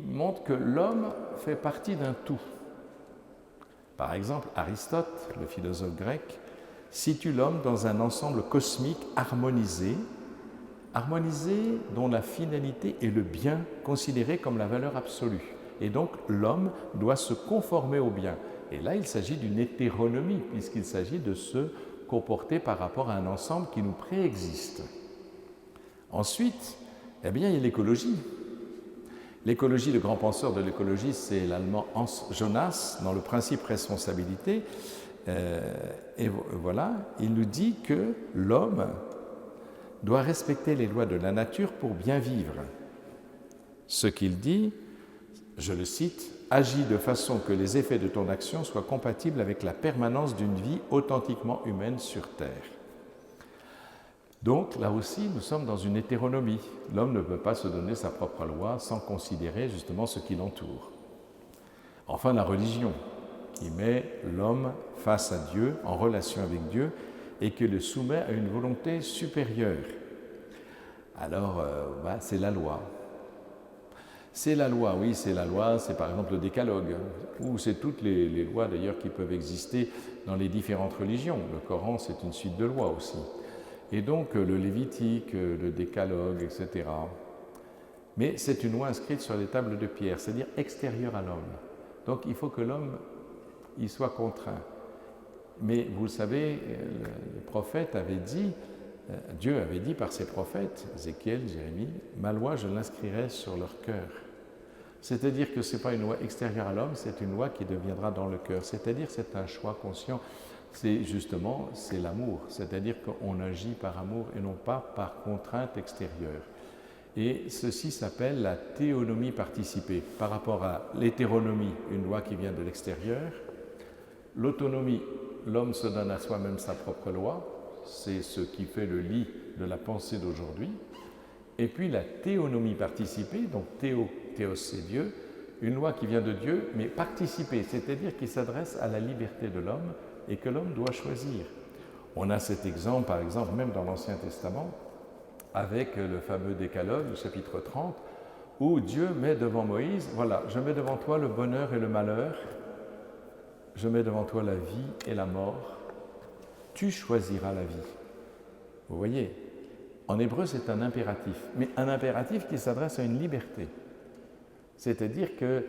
A: montre que l'homme fait partie d'un tout. Par exemple, Aristote, le philosophe grec, situe l'homme dans un ensemble cosmique harmonisé dont la finalité est le bien, considéré comme la valeur absolue. Et donc l'homme doit se conformer au bien. Et là, il s'agit d'une hétéronomie, puisqu'il s'agit de se comporter par rapport à un ensemble qui nous préexiste. Ensuite, eh bien, il y a l'écologie. L'écologie, le grand penseur de l'écologie, c'est l'allemand Hans Jonas, dans le principe responsabilité. Et voilà, il nous dit que l'homme doit respecter les lois de la nature pour bien vivre. Ce qu'il dit, je le cite, « Agis de façon que les effets de ton action soient compatibles avec la permanence d'une vie authentiquement humaine sur Terre. » Donc, là aussi, nous sommes dans une hétéronomie. L'homme ne peut pas se donner sa propre loi sans considérer justement ce qui l'entoure. Enfin, la religion, qui met l'homme face à Dieu, en relation avec Dieu, et qui le soumet à une volonté supérieure. Alors, c'est la loi. C'est la loi, oui, c'est la loi, c'est par exemple le décalogue, ou c'est toutes les lois d'ailleurs qui peuvent exister dans les différentes religions. Le Coran, c'est une suite de lois aussi. Et donc le Lévitique, le décalogue, etc. Mais c'est une loi inscrite sur les tables de pierre, c'est-à-dire extérieure à l'homme. Donc il faut que l'homme y soit contraint. Mais vous le savez, les prophètes avaient dit, Dieu avait dit par ses prophètes, Ézéchiel, Jérémie, « Ma loi, je l'inscrirai sur leur cœur. » C'est-à-dire que ce n'est pas une loi extérieure à l'homme, c'est une loi qui deviendra dans le cœur. C'est-à-dire c'est un choix conscient. C'est l'amour. C'est-à-dire qu'on agit par amour et non pas par contrainte extérieure. Et ceci s'appelle la théonomie participée. Par rapport à l'hétéronomie, une loi qui vient de l'extérieur. L'autonomie, l'homme se donne à soi-même sa propre loi. C'est ce qui fait le lit de la pensée d'aujourd'hui. Et puis la théonomie participée, donc théos c'est Dieu, une loi qui vient de Dieu, mais participée, c'est-à-dire qui s'adresse à la liberté de l'homme et que l'homme doit choisir. On a cet exemple, par exemple, même dans l'Ancien Testament, avec le fameux décalogue, le chapitre 30, où Dieu met devant Moïse, voilà, je mets devant toi le bonheur et le malheur, je mets devant toi la vie et la mort, tu choisiras la vie. Vous voyez, en hébreu c'est un impératif, mais un impératif qui s'adresse à une liberté. C'est-à-dire que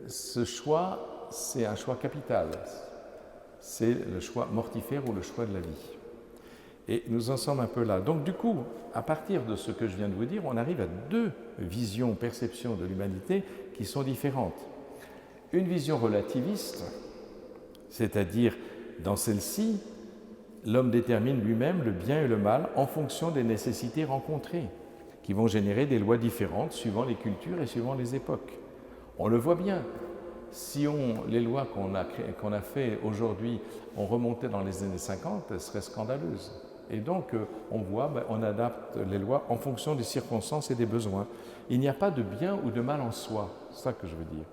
A: ce choix, c'est un choix capital. C'est le choix mortifère ou le choix de la vie. Et nous en sommes un peu là. Donc du coup, à partir de ce que je viens de vous dire, on arrive à deux visions, perceptions de l'humanité qui sont différentes. Une vision relativiste, c'est-à-dire dans celle-ci, l'homme détermine lui-même le bien et le mal en fonction des nécessités rencontrées, qui vont générer des lois différentes suivant les cultures et suivant les époques. On le voit bien. Si les lois qu'on a fait aujourd'hui, on remontait dans les années 50, elles seraient scandaleuses. Et donc, on voit, on adapte les lois en fonction des circonstances et des besoins. Il n'y a pas de bien ou de mal en soi, c'est ça que je veux dire.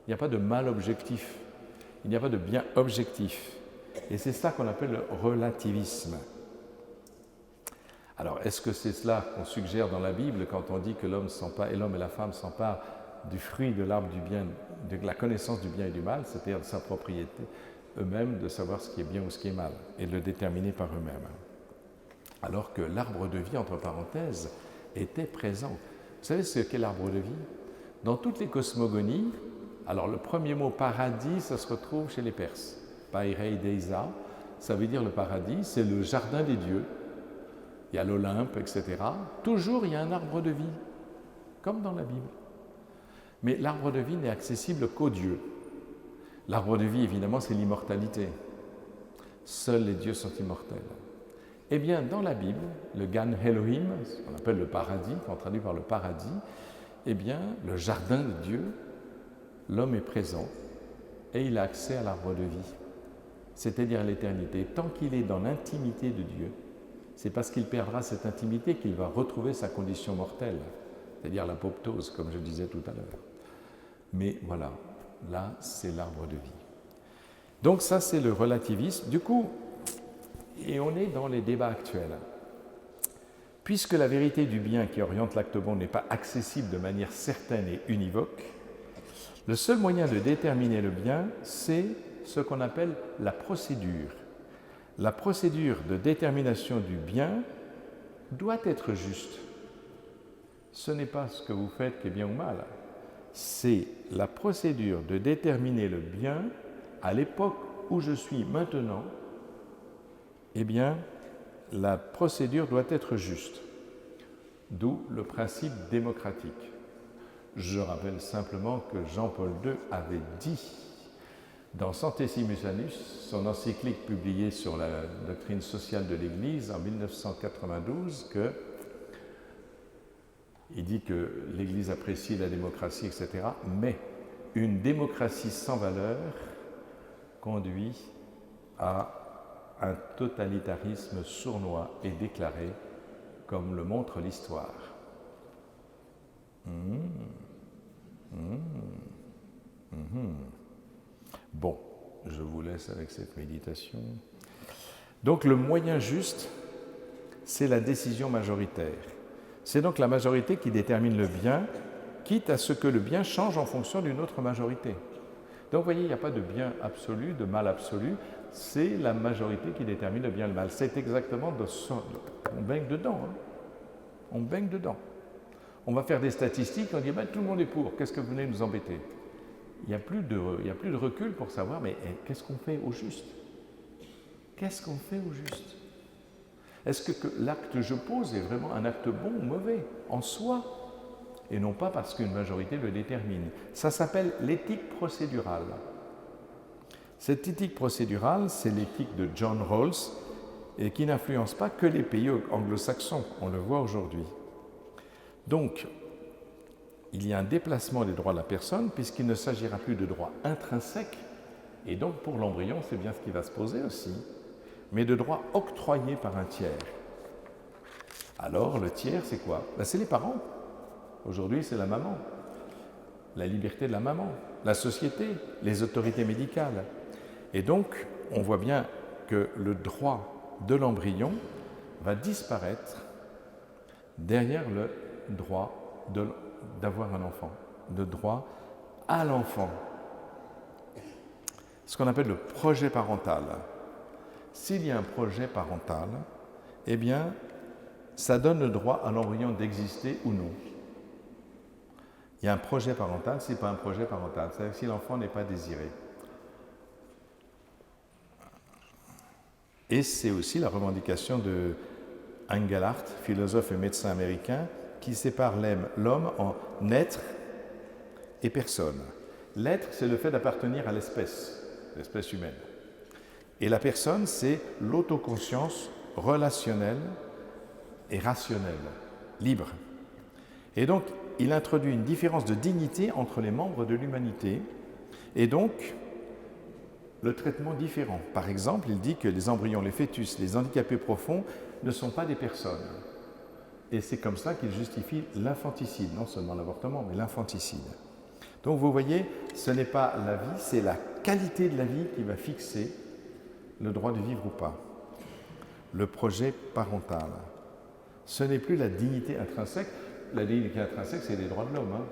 A: Il n'y a pas de mal objectif, il n'y a pas de bien objectif. Et c'est ça qu'on appelle le relativisme. Alors, est-ce que c'est cela qu'on suggère dans la Bible quand on dit que l'homme et la femme s'emparent du fruit de l'arbre du bien, de la connaissance du bien et du mal, c'est-à-dire de sa propriété eux-mêmes, de savoir ce qui est bien ou ce qui est mal, et de le déterminer par eux-mêmes. Alors que l'arbre de vie, entre parenthèses, était présent. Vous savez ce qu'est l'arbre de vie? Dans toutes les cosmogonies, alors le premier mot paradis, ça se retrouve chez les Perses. Pairei Deisa, ça veut dire le paradis, c'est le jardin des dieux. Il y a l'Olympe, etc. Toujours, il y a un arbre de vie, comme dans la Bible. Mais l'arbre de vie n'est accessible qu'aux dieux. L'arbre de vie, évidemment, c'est l'immortalité. Seuls les dieux sont immortels. Eh bien, dans la Bible, le Gan Elohim, ce qu'on appelle le paradis, qu'on traduit par le paradis, eh bien, le jardin de Dieu, l'homme est présent et il a accès à l'arbre de vie, c'est-à-dire à l'éternité. Tant qu'il est dans l'intimité de Dieu, c'est parce qu'il perdra cette intimité qu'il va retrouver sa condition mortelle, c'est-à-dire l'apoptose, comme je disais tout à l'heure. Mais voilà, là, c'est l'arbre de vie. Donc ça, c'est le relativisme. Du coup, et on est dans les débats actuels. Puisque la vérité du bien qui oriente l'acte bon n'est pas accessible de manière certaine et univoque, le seul moyen de déterminer le bien, c'est ce qu'on appelle la procédure. La procédure de détermination du bien doit être juste. Ce n'est pas ce que vous faites qui est bien ou mal, c'est la procédure de déterminer le bien à l'époque où je suis maintenant. Eh bien, la procédure doit être juste, d'où le principe démocratique. Je rappelle simplement que Jean-Paul II avait dit dans Centesimus Annus, son encyclique publiée sur la doctrine sociale de l'Église en 1992, il dit que l'Église apprécie la démocratie, etc., mais une démocratie sans valeur conduit à un totalitarisme sournois et déclaré, comme le montre l'histoire. Bon, je vous laisse avec cette méditation. Donc le moyen juste, c'est la décision majoritaire. C'est donc la majorité qui détermine le bien, quitte à ce que le bien change en fonction d'une autre majorité. Donc vous voyez, il n'y a pas de bien absolu, de mal absolu, c'est la majorité qui détermine le bien et le mal. C'est exactement de ça. On baigne dedans. Hein. On baigne dedans. On va faire des statistiques, on dit ben, tout le monde est pour, qu'est-ce que vous venez nous embêter? Il n'y a plus de recul pour savoir, mais qu'est-ce qu'on fait au juste? Qu'est-ce qu'on fait au juste? Est-ce que l'acte que je pose est vraiment un acte bon ou mauvais en soi, et non pas parce qu'une majorité le détermine? Ça s'appelle l'éthique procédurale. Cette éthique procédurale, c'est l'éthique de John Rawls, et qui n'influence pas que les pays anglo-saxons, on le voit aujourd'hui. Donc, il y a un déplacement des droits de la personne, puisqu'il ne s'agira plus de droits intrinsèques, et donc pour l'embryon, c'est bien ce qui va se poser aussi, mais de droits octroyés par un tiers. Alors, le tiers, c'est quoi? Ben, c'est les parents. Aujourd'hui, c'est la maman, la liberté de la maman, la société, les autorités médicales. Et donc, on voit bien que le droit de l'embryon va disparaître derrière le droit d'avoir un enfant, le droit à l'enfant. Ce qu'on appelle le projet parental. S'il y a un projet parental, eh bien, ça donne le droit à l'embryon d'exister ou non. Il y a un projet parental, ce n'est pas un projet parental, c'est-à-dire si l'enfant n'est pas désiré. Et c'est aussi la revendication de Engelhardt, philosophe et médecin américain, qui sépare l'homme en être et personne. L'être, c'est le fait d'appartenir à l'espèce humaine. Et la personne, c'est l'autoconscience relationnelle et rationnelle, libre. Et donc, il introduit une différence de dignité entre les membres de l'humanité et donc le traitement différent. Par exemple, il dit que les embryons, les fœtus, les handicapés profonds ne sont pas des personnes. Et c'est comme ça qu'il justifie l'infanticide, non seulement l'avortement, mais l'infanticide. Donc vous voyez, ce n'est pas la vie, c'est la qualité de la vie qui va fixer le droit de vivre ou pas. Le projet parental. Ce n'est plus la dignité intrinsèque. La dignité intrinsèque, c'est les droits de l'homme. Hein.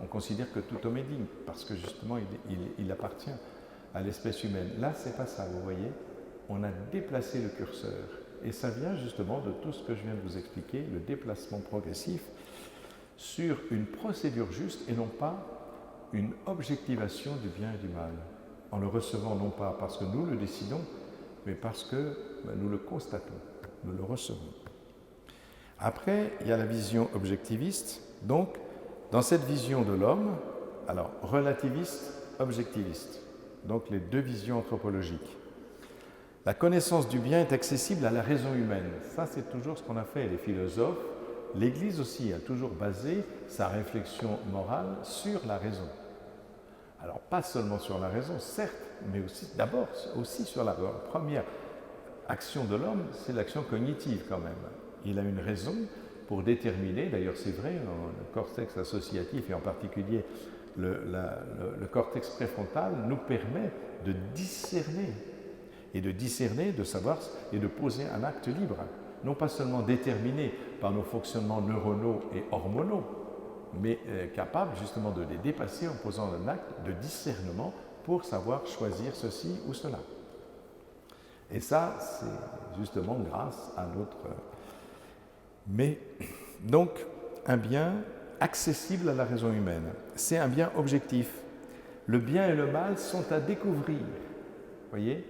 A: On considère que tout homme est digne, parce que justement, il appartient à l'espèce humaine. Là, ce n'est pas ça, vous voyez. On a déplacé le curseur. Et ça vient justement de tout ce que je viens de vous expliquer, le déplacement progressif sur une procédure juste et non pas une objectivation du bien et du mal, en le recevant non pas parce que nous le décidons, mais parce que nous le constatons, nous le recevons. Après, il y a la vision objectiviste. Donc, dans cette vision de l'homme, alors relativiste, objectiviste, donc les deux visions anthropologiques. La connaissance du bien est accessible à la raison humaine. Ça, c'est toujours ce qu'on a fait, les philosophes. l'Église aussi a toujours basé sa réflexion morale sur la raison. Alors pas seulement sur la raison, certes, mais aussi d'abord aussi sur la première action de l'homme, c'est l'action cognitive quand même. Il a une raison pour déterminer, d'ailleurs c'est vrai, le cortex associatif et en particulier le cortex préfrontal nous permet de discerner, de savoir et de poser un acte libre, non pas seulement déterminé par nos fonctionnements neuronaux et hormonaux, mais capable justement de les dépasser en posant un acte de discernement pour savoir choisir ceci ou cela. Et ça, c'est justement grâce à notre... Mais donc, un bien accessible à la raison humaine, c'est un bien objectif. Le bien et le mal sont à découvrir, voyez,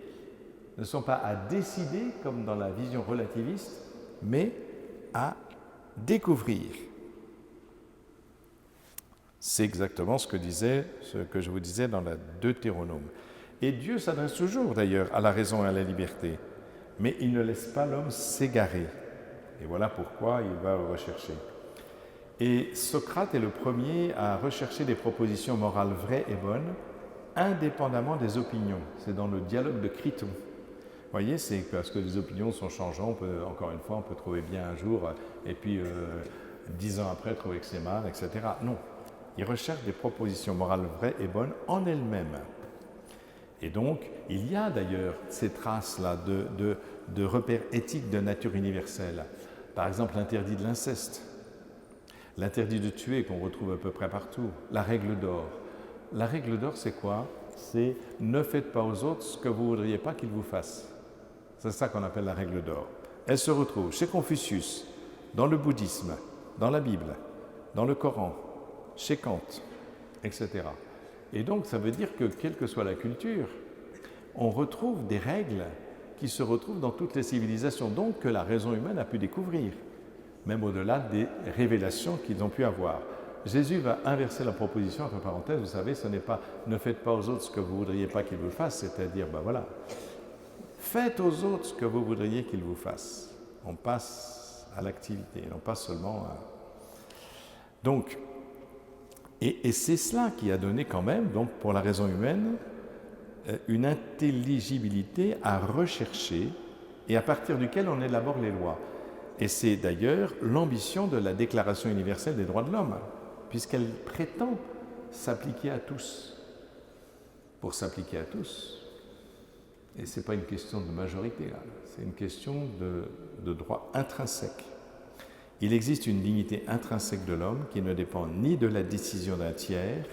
A: ne sont pas à décider comme dans la vision relativiste, mais à découvrir. C'est exactement ce que je vous disais dans la Deutéronome. Et Dieu s'adresse toujours d'ailleurs à la raison et à la liberté, mais il ne laisse pas l'homme s'égarer. Et voilà pourquoi il va rechercher. Et Socrate est le premier à rechercher des propositions morales vraies et bonnes, indépendamment des opinions. C'est dans le dialogue de Criton. Vous voyez, c'est parce que les opinions sont changeantes, encore une fois, on peut trouver bien un jour, et puis 10 ans après, trouver que c'est mal, etc. Non, il recherche des propositions morales vraies et bonnes en elles-mêmes. Et donc, il y a d'ailleurs ces traces-là de repères éthiques de nature universelle. Par exemple, l'interdit de l'inceste, l'interdit de tuer qu'on retrouve à peu près partout, la règle d'or. La règle d'or, c'est quoi? C'est « ne faites pas aux autres ce que vous ne voudriez pas qu'ils vous fassent ». C'est ça qu'on appelle la règle d'or. Elle se retrouve chez Confucius, dans le bouddhisme, dans la Bible, dans le Coran, chez Kant, etc. Et donc, ça veut dire que, quelle que soit la culture, on retrouve des règles qui se retrouvent dans toutes les civilisations, donc que la raison humaine a pu découvrir, même au-delà des révélations qu'ils ont pu avoir. Jésus va inverser la proposition, entre parenthèses, vous savez, ce n'est pas « ne faites pas aux autres ce que vous ne voudriez pas qu'ils vous fassent », c'est-à-dire, ben voilà, faites aux autres ce que vous voudriez qu'ils vous fassent. On passe à l'activité, non pas seulement à... Donc, et c'est cela qui a donné quand même, donc pour la raison humaine, une intelligibilité à rechercher et à partir duquel on élabore les lois. Et c'est d'ailleurs l'ambition de la Déclaration universelle des droits de l'homme, puisqu'elle prétend s'appliquer à tous. Pour s'appliquer à tous, et ce n'est pas une question de majorité, là, c'est une question de droit intrinsèque. Il existe une dignité intrinsèque de l'homme qui ne dépend ni de la décision d'un tiers,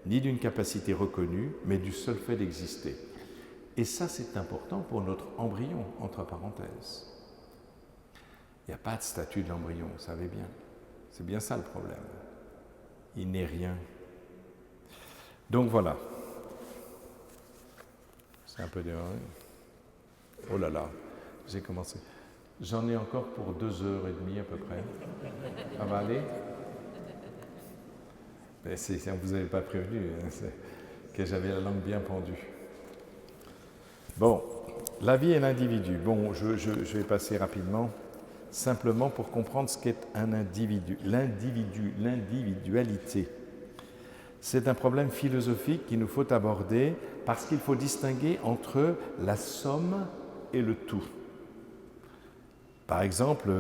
A: ni d'une capacité reconnue, mais du seul fait d'exister. Et ça, c'est important pour notre embryon, entre parenthèses. Il n'y a pas de statut de l'embryon, vous savez bien. C'est bien ça le problème. Il n'est rien. Donc voilà. C'est un peu démarré. Oh là là, j'ai commencé. J'en ai encore pour 2h30 à peu près. Ça va aller? Mais vous n'avez pas prévenu que j'avais la langue bien pendue. Bon, la vie et l'individu. Bon, je vais passer rapidement, simplement pour comprendre ce qu'est un individu. L'individualité. C'est un problème philosophique qu'il nous faut aborder parce qu'il faut distinguer entre la somme et le tout. Par exemple,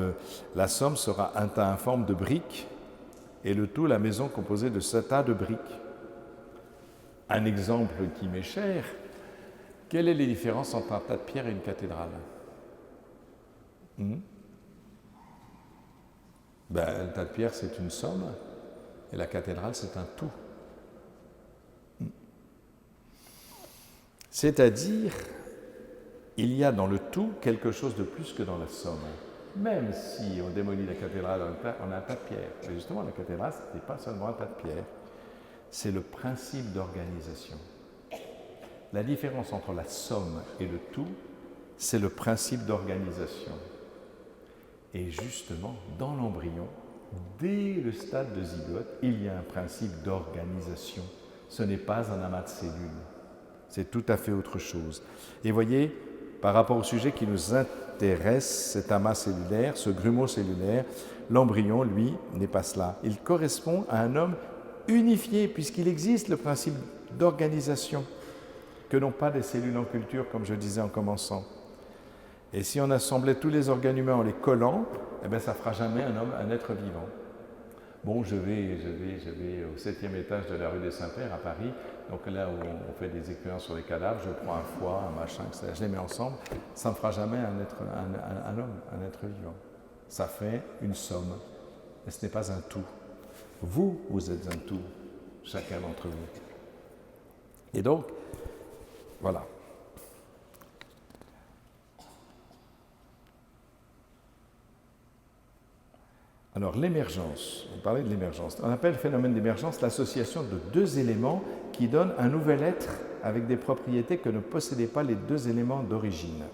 A: la somme sera un tas informe de briques et le tout, la maison composée de ce tas de briques. Un exemple qui m'est cher, quelle est la différence entre un tas de pierre et une cathédrale? Un tas de pierre, c'est une somme et la cathédrale, c'est un tout. C'est-à-dire, il y a dans le tout quelque chose de plus que dans la somme. Même si on démolit la cathédrale, on a un tas de pierres. Mais justement, la cathédrale, ce n'est pas seulement un tas de pierres, c'est le principe d'organisation. La différence entre la somme et le tout, c'est le principe d'organisation. Et justement, dans l'embryon, dès le stade de zygote, il y a un principe d'organisation. Ce n'est pas un amas de cellules. C'est tout à fait autre chose. Et voyez, par rapport au sujet qui nous intéresse, cet amas cellulaire, ce grumeau cellulaire, L'embryon, lui, n'est pas cela. Il correspond à un homme unifié, puisqu'il existe le principe d'organisation que n'ont pas les cellules en culture, comme je disais en commençant. Et si on assemblait tous les organes humains en les collant, eh bien, ça ne fera jamais un homme, un être vivant. Bon, je vais au 7e étage de la rue des Saints-Pères à Paris, donc là où on fait des expériences sur les cadavres, je prends un foie, un machin, etc. Je les mets ensemble, ça ne fera jamais un homme, un être vivant. Ça fait une somme, et ce n'est pas un tout. Vous, vous êtes un tout, chacun d'entre vous. Et donc, voilà. Alors, l'émergence, on parlait de l'émergence. On appelle le phénomène d'émergence l'association de deux éléments qui donnent un nouvel être avec des propriétés que ne possédaient pas les deux éléments d'origine.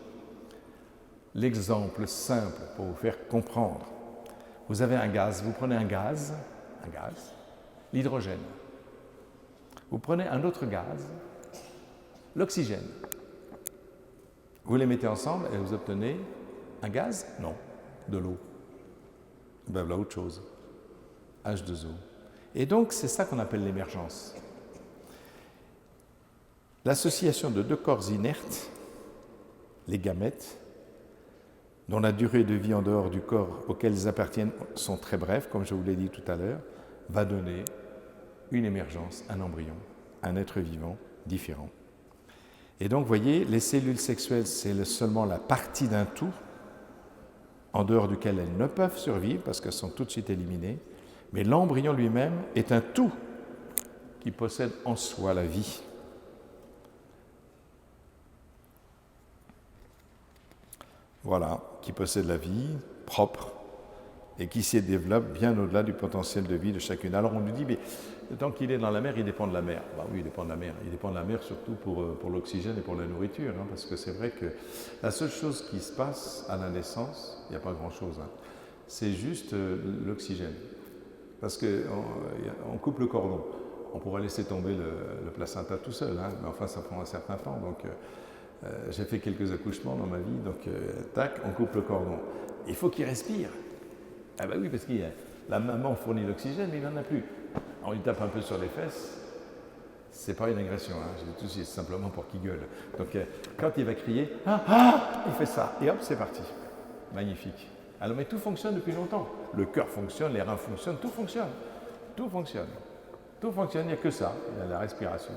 A: L'exemple simple pour vous faire comprendre. Vous avez un gaz, vous prenez un gaz, l'hydrogène. Vous prenez un autre gaz, l'oxygène. Vous les mettez ensemble et vous obtenez un gaz? Non, de l'eau. Ben voilà autre chose, H2O. Et donc, c'est ça qu'on appelle l'émergence. L'association de deux corps inertes, les gamètes, dont la durée de vie en dehors du corps auquel ils appartiennent sont très brèves, comme je vous l'ai dit tout à l'heure, va donner une émergence, un embryon, un être vivant différent. Et donc, vous voyez, les cellules sexuelles, c'est seulement la partie d'un tout, en dehors duquel elles ne peuvent survivre parce qu'elles sont tout de suite éliminées, mais l'embryon lui-même est un tout qui possède en soi la vie. Voilà, qui possède la vie propre et qui s'y développe bien au-delà du potentiel de vie de chacune. Alors on nous dit, mais tant qu'il est dans la mer, il dépend de la mer. Ben oui, il dépend de la mer. Il dépend de la mer surtout pour l'oxygène et pour la nourriture, hein, parce que c'est vrai que la seule chose qui se passe à la naissance, il n'y a pas grand-chose, hein, c'est juste l'oxygène. Parce qu'on coupe le cordon. On pourrait laisser tomber le placenta tout seul, hein, mais enfin ça prend un certain temps. Donc j'ai fait quelques accouchements dans ma vie, donc tac, on coupe le cordon. Il faut qu'il respire. Ah ben oui, parce que la maman fournit l'oxygène, mais il n'en a plus. On lui tape un peu sur les fesses, c'est pas une agression, hein, je dis tout, c'est simplement pour qu'il gueule. Donc quand il va crier, il fait ça, et hop, c'est parti. Magnifique. Alors mais tout fonctionne depuis longtemps. Le cœur fonctionne, les reins fonctionnent, tout fonctionne. Tout fonctionne. Tout fonctionne, il n'y a que ça, il y a la respiration.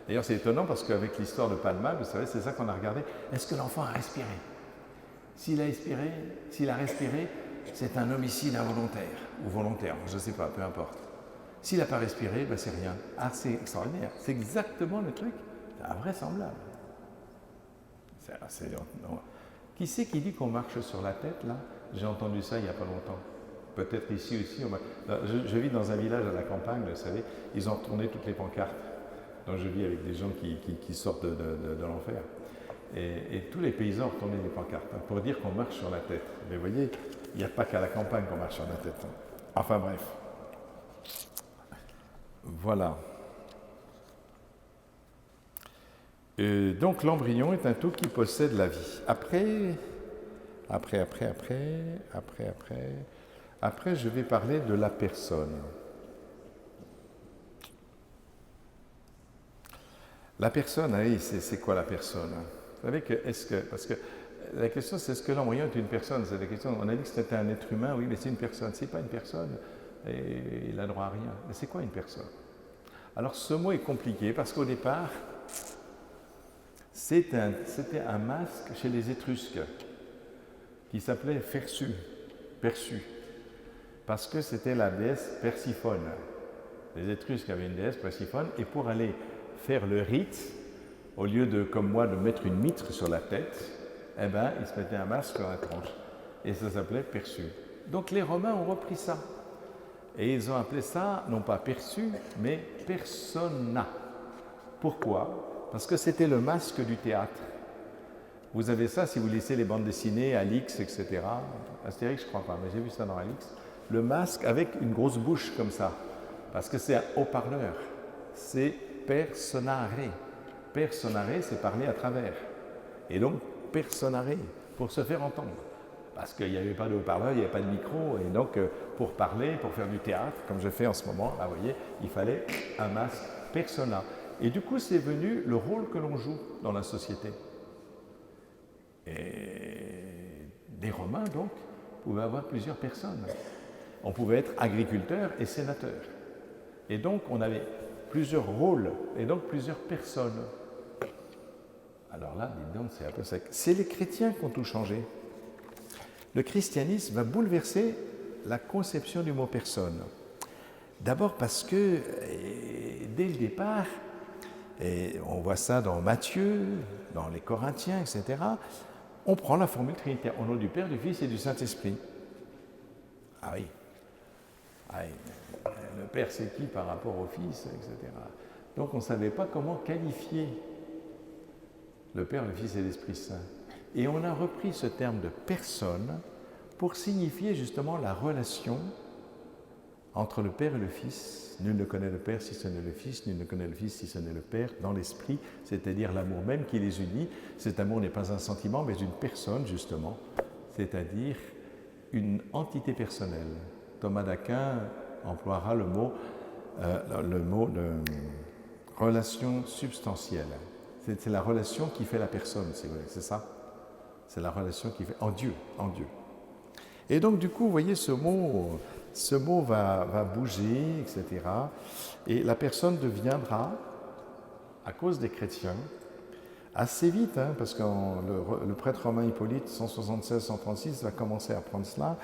A: D'ailleurs c'est étonnant parce qu'avec l'histoire de Palma, vous savez, c'est ça qu'on a regardé. Est-ce que l'enfant a respiré? S'il a respiré, c'est un homicide involontaire ou volontaire, je ne sais pas, peu importe. S'il n'a pas respiré, ben c'est rien. Ah, c'est extraordinaire. C'est exactement le truc. C'est invraisemblable. Qui c'est qui dit qu'on marche sur la tête, là? J'ai entendu ça il n'y a pas longtemps. Peut-être ici aussi. Je vis dans un village à la campagne, vous savez, ils ont retourné toutes les pancartes. Donc je vis avec des gens qui sortent de l'enfer. Et tous les paysans ont retourné les pancartes, hein, pour dire qu'on marche sur la tête. Mais vous voyez, il n'y a pas qu'à la campagne qu'on marche sur la tête. Hein. Enfin bref. Voilà. Donc l'embryon est un tout qui possède la vie. Après, je vais parler de la personne. La personne, oui, c'est quoi la personne? Vous savez que, parce que la question c'est est-ce que l'embryon est une personne? C'est la question, on a dit que c'était un être humain, oui, mais c'est une personne. C'est pas une personne, et il n'a droit à rien. Mais c'est quoi une personne? Alors ce mot est compliqué parce qu'au départ, c'était un masque chez les Étrusques qui s'appelait Persu, parce que c'était la déesse Perséphone. Les Étrusques avaient une déesse Perséphone, et pour aller faire le rite, au lieu de, comme moi, de mettre une mitre sur la tête, eh ben, ils se mettaient un masque sur la tronche, et ça s'appelait Persu. Donc les Romains ont repris ça, et ils ont appelé ça, non pas Persu, mais Persona. Pourquoi? Parce que c'était le masque du théâtre. Vous avez ça si vous lisez les bandes dessinées, Alix, etc. Astérix, je ne crois pas, mais j'ai vu ça dans Alix. Le masque avec une grosse bouche comme ça, parce que c'est un haut-parleur. C'est personare. Personare, c'est parler à travers. Et donc, personare, pour se faire entendre. parce qu'il n'y avait pas de haut-parleur, il n'y avait pas de micro, et donc pour parler, pour faire du théâtre, comme je fais en ce moment, là vous voyez, il fallait un masque persona. Et du coup, c'est venu le rôle que l'on joue dans la société. Et des Romains, donc, pouvaient avoir plusieurs personnes. On pouvait être agriculteur et sénateur. Et donc, on avait plusieurs rôles, et donc plusieurs personnes. Alors là, dites donc, c'est un peu sec. C'est les chrétiens qui ont tout changé. Le christianisme va bouleverser la conception du mot personne. D'abord parce que, dès le départ, et on voit ça dans Matthieu, dans les Corinthiens, etc., on prend la formule trinitaire au nom du Père, du Fils et du Saint-Esprit. Ah oui. Ah oui. Le Père, c'est qui par rapport au Fils, etc. Donc on ne savait pas comment qualifier le Père, le Fils et l'Esprit Saint. Et on a repris ce terme de personne pour signifier justement la relation entre le Père et le Fils. Nul ne connaît le Père si ce n'est le Fils, nul ne connaît le Fils si ce n'est le Père, dans l'Esprit, c'est-à-dire l'amour même qui les unit. Cet amour n'est pas un sentiment, mais une personne, justement, c'est-à-dire une entité personnelle. Thomas d'Aquin emploiera le mot de relation substantielle. C'est la relation qui fait la personne, c'est ça. C'est la relation qui fait en Dieu, en Dieu. Et donc, du coup, vous voyez, ce mot va bouger, etc. Et la personne deviendra, à cause des chrétiens, assez vite, hein, parce que le prêtre romain Hippolyte, 176-136, va commencer à prendre cela.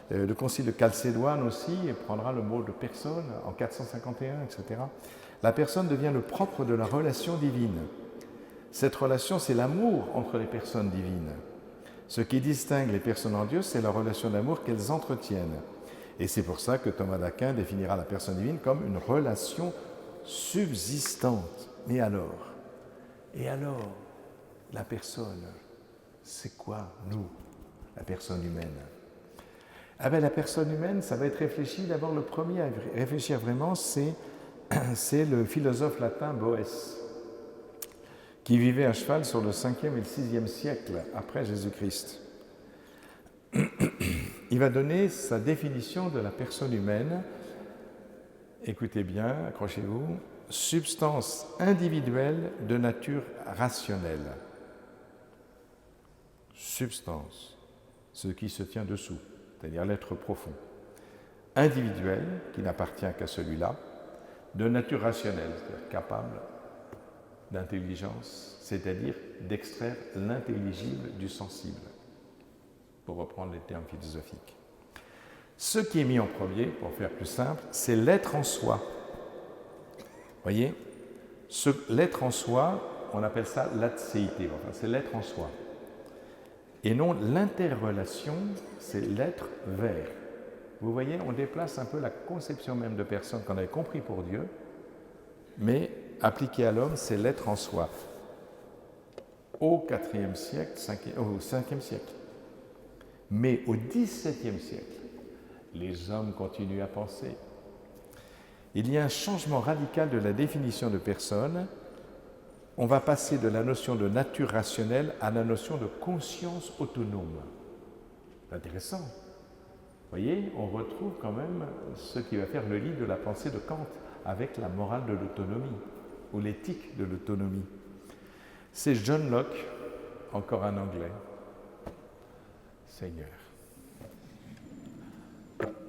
A: Le concile de Chalcédoine aussi prendra le mot de personne en 451, etc. La personne devient le propre de la relation divine. Cette relation, c'est l'amour entre les personnes divines. Ce qui distingue les personnes en Dieu, c'est la relation d'amour qu'elles entretiennent. Et c'est pour ça que Thomas d'Aquin définira la personne divine comme une relation subsistante. Mais alors, la personne, c'est quoi, nous, la personne humaine? Ah ben, la personne humaine, ça va être réfléchi. D'abord, le premier à réfléchir vraiment, c'est le philosophe latin Boès, qui vivait à cheval sur le 5e et le 6e siècle après Jésus-Christ. Il va donner sa définition de la personne humaine. Écoutez bien, accrochez-vous. Substance individuelle de nature rationnelle. Substance, ce qui se tient dessous, c'est-à-dire l'être profond. Individuel, qui n'appartient qu'à celui-là, de nature rationnelle, c'est-à-dire capable d'intelligence, c'est-à-dire d'extraire l'intelligible du sensible, pour reprendre les termes philosophiques. Ce qui est mis en premier, pour faire plus simple, c'est l'être en soi. Vous voyez, l'être en soi, on appelle ça l'atséité, enfin, c'est l'être en soi. Et non l'interrelation, c'est l'être vers. Vous voyez, on déplace un peu la conception même de personne qu'on avait compris pour Dieu, mais appliquée à l'homme, c'est l'être en soi. Au IVe siècle, au Ve siècle. Mais au XVIIe siècle, les hommes continuent à penser. Il y a un changement radical de la définition de personne. On va passer de la notion de nature rationnelle à la notion de conscience autonome. C'est intéressant. Vous voyez, on retrouve quand même ce qui va faire le lit de la pensée de Kant avec la morale de l'autonomie ou l'éthique de l'autonomie. C'est John Locke, encore un Anglais. Seigneur.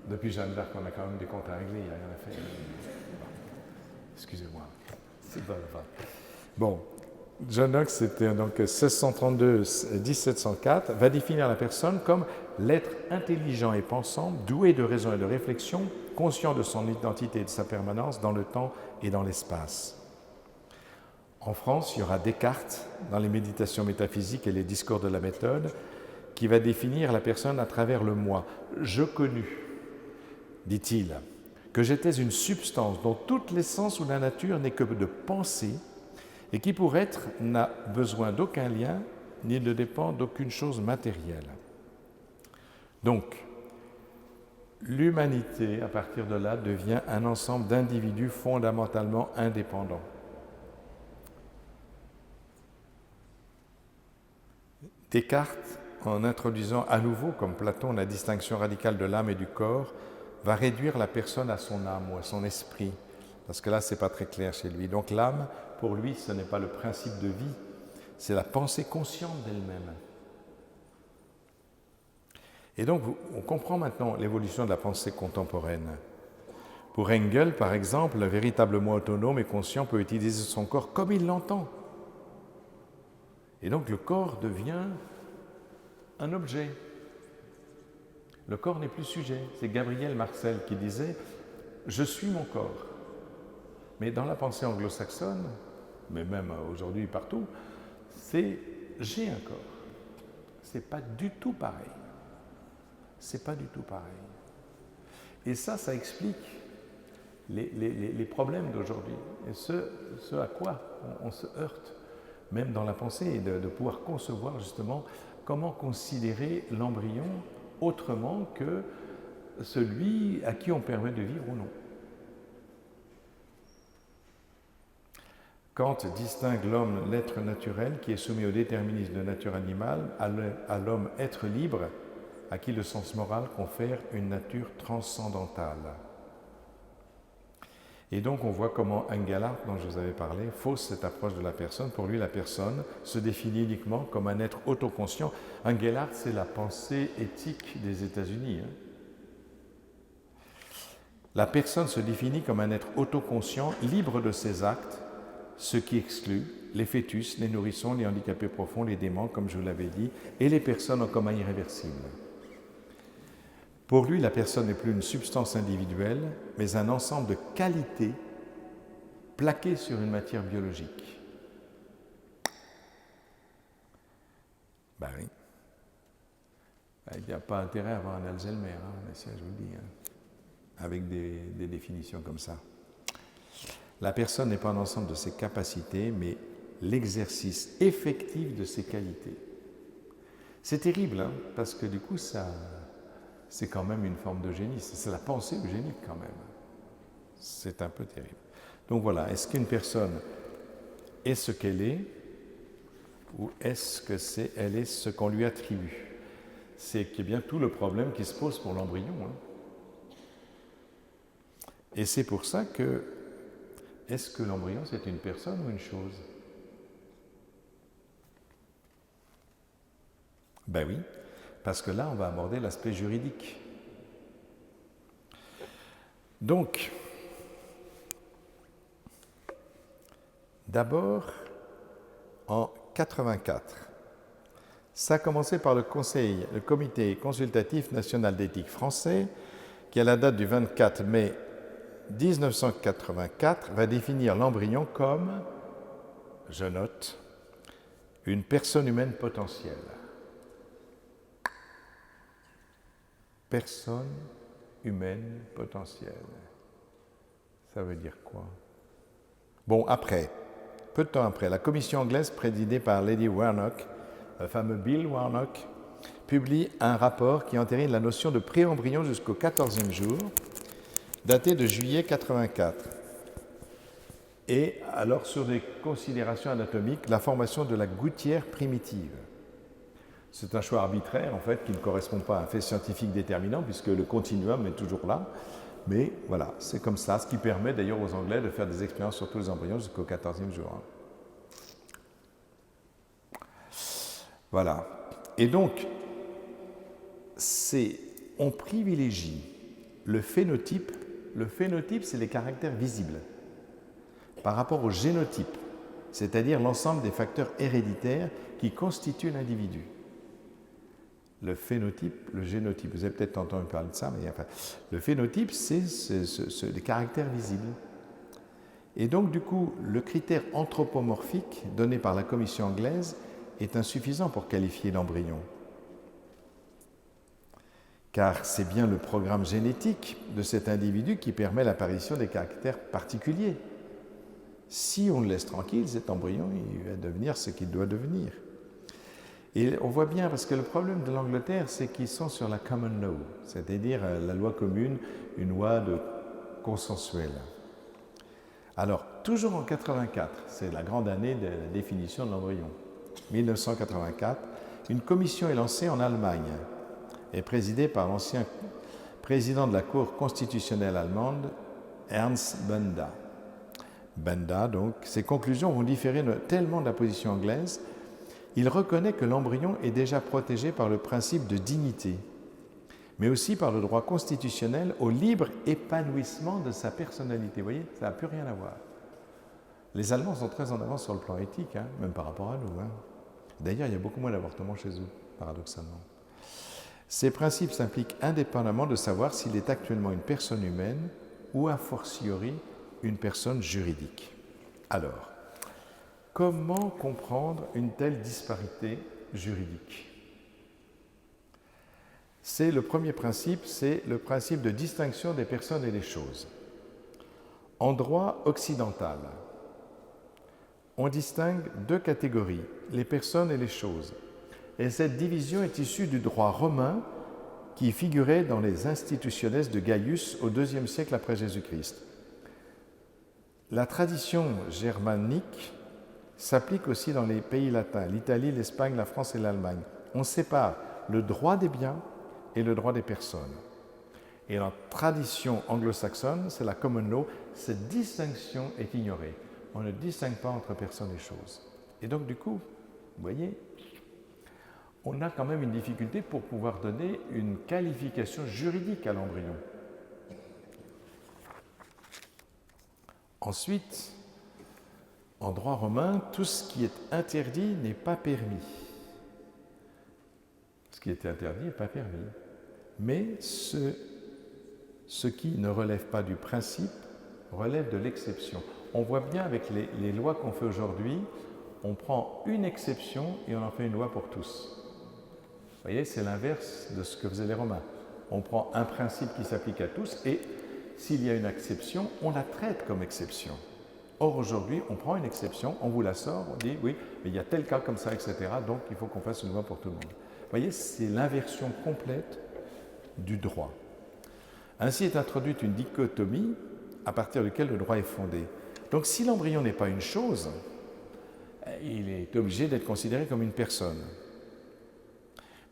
A: Depuis Jeanne d'Arc, on a quand même des comptes à régler, il n'y a rien à faire. Excusez-moi. C'est pas grave. Bon, John Locke, c'était donc 1632-1704, va définir la personne comme l'être intelligent et pensant, doué de raison et de réflexion, conscient de son identité et de sa permanence dans le temps et dans l'espace. En France, il y aura Descartes dans les méditations métaphysiques et les discours de la méthode, qui va définir la personne à travers le moi. Je connus, dit-il, que j'étais une substance dont toute l'essence ou la nature n'est que de pensée et qui pour être n'a besoin d'aucun lien ni ne dépend d'aucune chose matérielle. Donc, l'humanité, à partir de là, devient un ensemble d'individus fondamentalement indépendants. Descartes en introduisant à nouveau, comme Platon, la distinction radicale de l'âme et du corps, va réduire la personne à son âme ou à son esprit, parce que là, ce n'est pas très clair chez lui. Donc l'âme, pour lui, ce n'est pas le principe de vie, c'est la pensée consciente d'elle-même. Et donc, on comprend maintenant l'évolution de la pensée contemporaine. Pour Engels, par exemple, le véritable moi autonome et conscient peut utiliser son corps comme il l'entend. Et donc, le corps devient un objet. Le corps n'est plus sujet. C'est Gabriel Marcel qui disait « Je suis mon corps ». Mais dans la pensée anglo-saxonne, mais même aujourd'hui partout, c'est « j'ai un corps ». C'est pas du tout pareil. C'est pas du tout pareil. Et ça explique les problèmes d'aujourd'hui. Et ce à quoi on se heurte, même dans la pensée, de pouvoir concevoir justement comment considérer l'embryon autrement que celui à qui on permet de vivre ou non. Kant distingue l'homme, l'être naturel, qui est soumis au déterminisme de nature animale, à l'homme être libre, à qui le sens moral confère une nature transcendantale. Et donc on voit comment Engelhardt, dont je vous avais parlé, fausse cette approche de la personne. Pour lui, la personne se définit uniquement comme un être autoconscient. Engelhardt, c'est la pensée éthique des États-Unis. La personne se définit comme un être autoconscient, libre de ses actes, ce qui exclut les fœtus, les nourrissons, les handicapés profonds, les déments, comme je vous l'avais dit, et les personnes en commun irréversible. Pour lui, la personne n'est plus une substance individuelle, mais un ensemble de qualités plaquées sur une matière biologique. Ben oui. Il n'y a pas intérêt à avoir un Alzheimer, mais ça je vous le dis, avec des définitions comme ça. La personne n'est pas un ensemble de ses capacités, mais l'exercice effectif de ses qualités. C'est terrible, parce que du coup, c'est quand même une forme d'eugénie, c'est la pensée eugénique quand même. C'est un peu terrible. Donc voilà, est-ce qu'une personne est ce qu'elle est, ou est-ce qu'elle est ce qu'on lui attribue? C'est bien tout le problème qui se pose pour l'embryon. Et c'est pour ça que, est-ce que l'embryon c'est une personne ou une chose? Ben oui, parce que là on va aborder l'aspect juridique. Donc, d'abord, en 84, ça a commencé par le comité consultatif national d'éthique français, qui à la date du 24 mai 1984 va définir l'embryon comme, je note, une personne humaine potentielle. Personne humaine potentielle. Ça veut dire quoi? Bon, peu de temps après, la commission anglaise présidée par Lady Warnock, le fameux Bill Warnock, publie un rapport qui entérine la notion de pré-embryon jusqu'au 14e jour, daté de juillet 84. Et alors, sur des considérations anatomiques, la formation de la gouttière primitive. C'est un choix arbitraire, en fait, qui ne correspond pas à un fait scientifique déterminant, puisque le continuum est toujours là. Mais voilà, c'est comme ça, ce qui permet d'ailleurs aux Anglais de faire des expériences sur tous les embryons jusqu'au 14e jour. Voilà. Et donc, on privilégie le phénotype. Le phénotype, c'est les caractères visibles par rapport au génotype, c'est-à-dire l'ensemble des facteurs héréditaires qui constituent l'individu. Le phénotype, le génotype, vous avez peut-être entendu parler de ça, mais enfin, le phénotype, c'est les caractères visibles. Et donc, du coup, le critère anthropomorphique donné par la commission anglaise est insuffisant pour qualifier l'embryon. Car c'est bien le programme génétique de cet individu qui permet l'apparition des caractères particuliers. Si on le laisse tranquille, cet embryon, il va devenir ce qu'il doit devenir. Et on voit bien, parce que le problème de l'Angleterre, c'est qu'ils sont sur la common law, c'est-à-dire la loi commune, une loi consensuelle. Alors, toujours en 84, c'est la grande année de la définition de l'embryon, 1984, une commission est lancée en Allemagne et présidée par l'ancien président de la Cour constitutionnelle allemande, Ernst Benda. Benda, donc, ses conclusions vont différer tellement de la position anglaise. Il reconnaît que l'embryon est déjà protégé par le principe de dignité, mais aussi par le droit constitutionnel au libre épanouissement de sa personnalité. Vous voyez, ça n'a plus rien à voir. Les Allemands sont très en avance sur le plan éthique, même par rapport à nous. D'ailleurs, il y a beaucoup moins d'avortements chez eux, paradoxalement. Ces principes s'impliquent indépendamment de savoir s'il est actuellement une personne humaine ou a fortiori une personne juridique. Alors, comment comprendre une telle disparité juridique ? Le premier principe, c'est le principe de distinction des personnes et des choses. En droit occidental, on distingue deux catégories, les personnes et les choses. Et cette division est issue du droit romain qui figurait dans les Institutiones de Gaius au IIe siècle après Jésus-Christ. La tradition germanique s'applique aussi dans les pays latins, l'Italie, l'Espagne, la France et l'Allemagne. On sépare le droit des biens et le droit des personnes. Et la tradition anglo-saxonne, c'est la common law, cette distinction est ignorée. On ne distingue pas entre personnes et choses. Et donc du coup, vous voyez, on a quand même une difficulté pour pouvoir donner une qualification juridique à l'embryon. Ensuite, en droit romain, tout ce qui est interdit n'est pas permis. Ce qui est interdit n'est pas permis. Mais ce qui ne relève pas du principe relève de l'exception. On voit bien avec les lois qu'on fait aujourd'hui, on prend une exception et on en fait une loi pour tous. Vous voyez, c'est l'inverse de ce que faisaient les Romains. On prend un principe qui s'applique à tous et s'il y a une exception, on la traite comme exception. Or, aujourd'hui, on prend une exception, on vous la sort, on dit oui, mais il y a tel cas comme ça, etc. Donc, il faut qu'on fasse une loi pour tout le monde. Vous voyez, c'est l'inversion complète du droit. Ainsi est introduite une dichotomie à partir de laquelle le droit est fondé. Donc, si l'embryon n'est pas une chose, il est obligé d'être considéré comme une personne.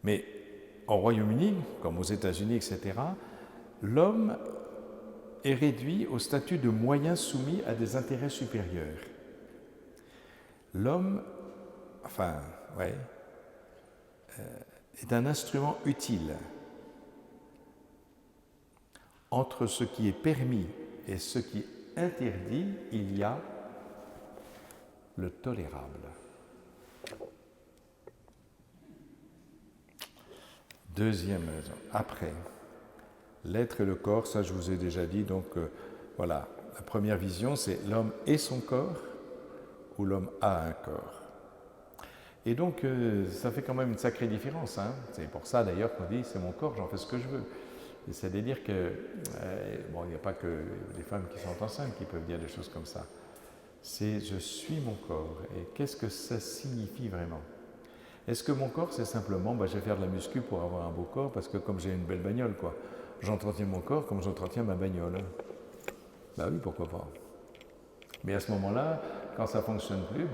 A: Mais au Royaume-Uni, comme aux États-Unis, etc., l'homme est réduit au statut de moyen soumis à des intérêts supérieurs. L'homme, est un instrument utile. Entre ce qui est permis et ce qui est interdit, il y a le tolérable. Deuxième raison, après, l'être et le corps, ça je vous ai déjà dit, donc voilà, la première vision c'est l'homme et son corps, ou l'homme a un corps. Et donc ça fait quand même une sacrée différence, c'est pour ça d'ailleurs qu'on dit c'est mon corps, j'en fais ce que je veux. Et c'est-à-dire que, il n'y a pas que les femmes qui sont enceintes qui peuvent dire des choses comme ça. C'est je suis mon corps, et qu'est-ce que ça signifie vraiment ? Est-ce que mon corps, c'est simplement, je vais faire de la muscu pour avoir un beau corps, parce que comme j'ai une belle bagnole, quoi. J'entretiens mon corps comme j'entretiens ma bagnole. Oui, pourquoi pas. Mais à ce moment-là, quand ça ne fonctionne plus,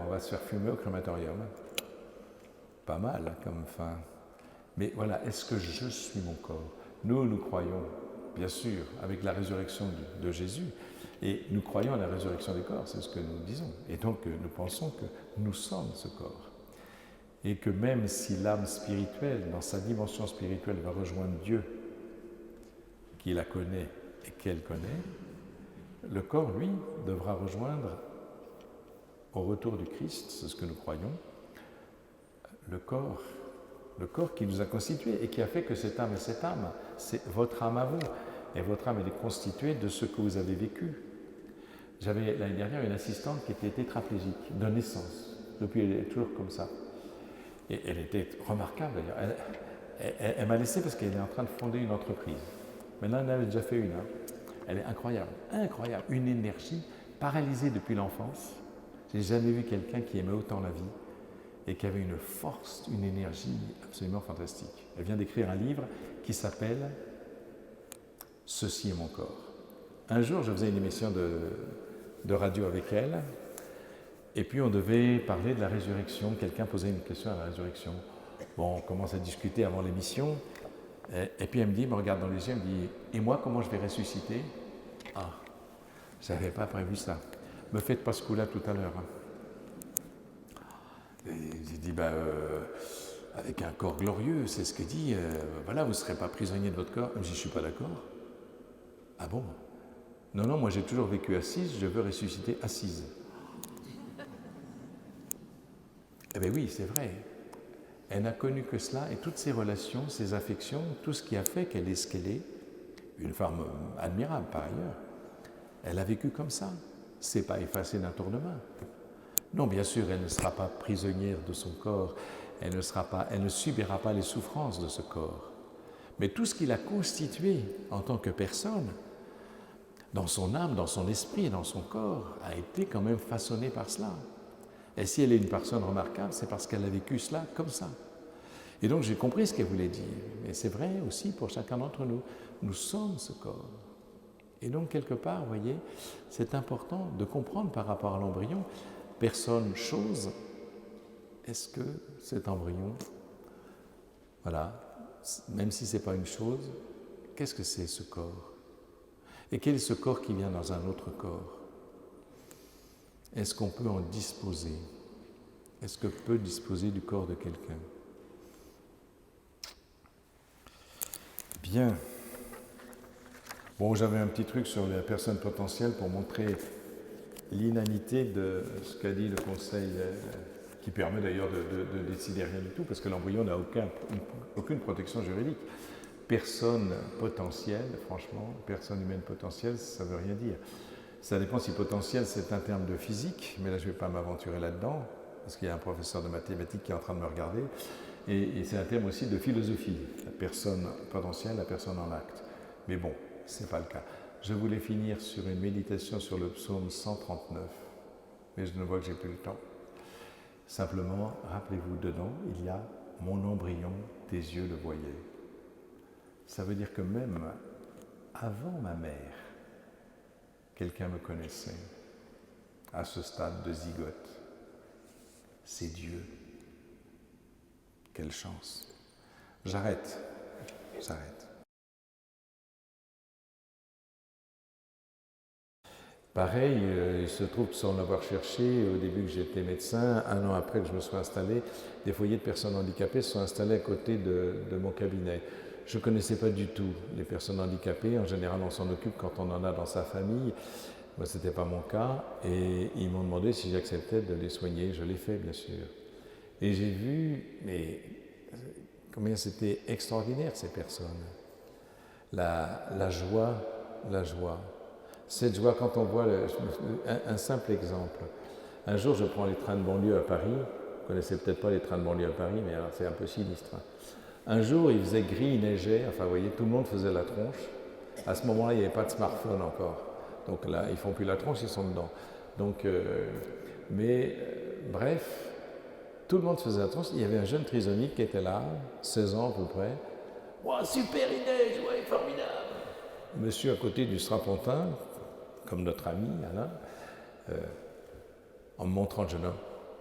A: on va se faire fumer au crématorium. Pas mal comme fin. Mais voilà, est-ce que je suis mon corps ? Nous croyons, bien sûr, avec la résurrection de Jésus, et nous croyons à la résurrection des corps, c'est ce que nous disons. Et donc, nous pensons que nous sommes ce corps. Et que même si l'âme spirituelle, dans sa dimension spirituelle, va rejoindre Dieu, qui la connaît et qu'elle connaît, le corps, lui, devra rejoindre, au retour du Christ, c'est ce que nous croyons, le corps qui nous a constitués et qui a fait que cette âme, c'est votre âme à vous. Et votre âme, elle est constituée de ce que vous avez vécu. J'avais l'année dernière une assistante qui était tétraplégique de naissance. Depuis, elle est toujours comme ça. Et elle était remarquable d'ailleurs. Elle m'a laissé parce qu'elle est en train de fonder une entreprise. Maintenant, elle en avait déjà fait une. Elle est incroyable, incroyable. Une énergie paralysée depuis l'enfance. J'ai jamais vu quelqu'un qui aimait autant la vie et qui avait une force, une énergie absolument fantastique. Elle vient d'écrire un livre qui s'appelle « Ceci est mon corps ». Un jour, je faisais une émission de radio avec elle, et puis on devait parler de la résurrection. Quelqu'un posait une question à la résurrection. Bon, on commence à discuter avant l'émission. Et puis elle me regarde dans les yeux, elle me dit, et moi, comment je vais ressusciter? Ah, je n'avais pas prévu ça. Me faites pas ce coup-là tout à l'heure. J'ai dit, avec un corps glorieux, c'est ce que dit, voilà, vous ne serez pas prisonnier de votre corps. Je dis, je ne suis pas d'accord. Ah bon? Non, non, moi j'ai toujours vécu assise, je veux ressusciter assise. Eh bien oui, c'est vrai. Elle n'a connu que cela et toutes ses relations, ses affections, tout ce qui a fait qu'elle est ce qu'elle est, une femme admirable par ailleurs, elle a vécu comme ça. C'est pas effacé d'un tour de main. Non, bien sûr, elle ne sera pas prisonnière de son corps, elle ne subira pas les souffrances de ce corps. Mais tout ce qu'il a constitué en tant que personne, dans son âme, dans son esprit, dans son corps, a été quand même façonné par cela. Et si elle est une personne remarquable, c'est parce qu'elle a vécu cela comme ça. Et donc j'ai compris ce qu'elle voulait dire. Mais c'est vrai aussi pour chacun d'entre nous. Nous sommes ce corps. Et donc quelque part, vous voyez, c'est important de comprendre par rapport à l'embryon, personne, chose, est-ce que cet embryon, voilà, même si ce n'est pas une chose, qu'est-ce que c'est ce corps? Et quel est ce corps qui vient dans un autre corps? Est-ce qu'on peut en disposer? Est-ce que peut disposer du corps de quelqu'un? Bien. Bon, j'avais un petit truc sur la personne potentielle pour montrer l'inanité de ce qu'a dit le Conseil, qui permet d'ailleurs de décider rien du tout, parce que l'embryon n'a aucune protection juridique. Personne potentielle, franchement, personne humaine potentielle, ça ne veut rien dire. Ça dépend si potentiel c'est un terme de physique, mais là je ne vais pas m'aventurer là-dedans, parce qu'il y a un professeur de mathématiques qui est en train de me regarder, et c'est un terme aussi de philosophie, la personne potentielle, la personne en acte. Mais bon, ce n'est pas le cas. Je voulais finir sur une méditation sur le psaume 139, mais je ne vois que j'ai plus le temps. Simplement, rappelez-vous, dedans, il y a « Mon embryon, tes yeux le voyaient ». Ça veut dire que même avant ma mère, quelqu'un me connaissait à ce stade de zygote. C'est Dieu. Quelle chance. J'arrête. Pareil, il se trouve que sans l'avoir cherché, au début que j'étais médecin, un an après que je me sois installé, des foyers de personnes handicapées se sont installés à côté de mon cabinet. Je ne connaissais pas du tout les personnes handicapées. En général, on s'en occupe quand on en a dans sa famille. Moi, ce n'était pas mon cas. Et ils m'ont demandé si j'acceptais de les soigner. Je l'ai fait, bien sûr. Et j'ai vu, mais combien c'était extraordinaire, ces personnes. La joie. Cette joie, quand on voit un simple exemple. Un jour, je prends les trains de banlieue à Paris. Vous ne connaissez peut-être pas les trains de banlieue à Paris, mais alors c'est un peu sinistre. Un jour, il faisait gris, il neigeait, enfin, vous voyez, tout le monde faisait la tronche. À ce moment-là, il n'y avait pas de smartphone encore. Donc là, ils ne font plus la tronche, ils sont dedans. Donc, bref, tout le monde faisait la tronche. Il y avait un jeune trisomique qui était là, 16 ans à peu près. « Wow, super, il neige, ouais, formidable !» Monsieur à côté du strapontin, comme notre ami Alain, en me montrant le jeune homme.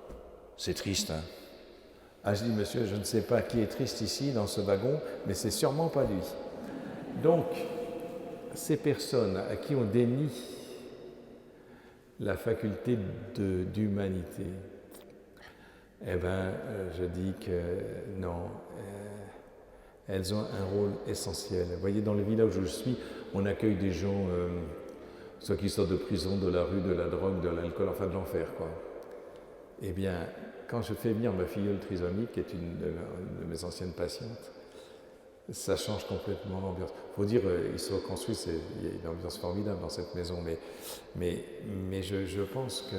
A: « C'est triste, hein ?» Ah, je dis, monsieur, je ne sais pas qui est triste ici, dans ce wagon, mais c'est sûrement pas lui. Donc, ces personnes à qui on dénie la faculté d'humanité, eh bien, je dis que non, elles ont un rôle essentiel. Vous voyez, dans le village où je suis, on accueille des gens, ceux qui sortent de prison, de la rue, de la drogue, de l'alcool, enfin de l'enfer, quoi. Eh bien, quand je fais venir ma filleule trisomique, qui est une de mes anciennes patientes, ça change complètement l'ambiance. Il faut dire, ils se reconstruisent, il y a une ambiance formidable dans cette maison, mais je pense que,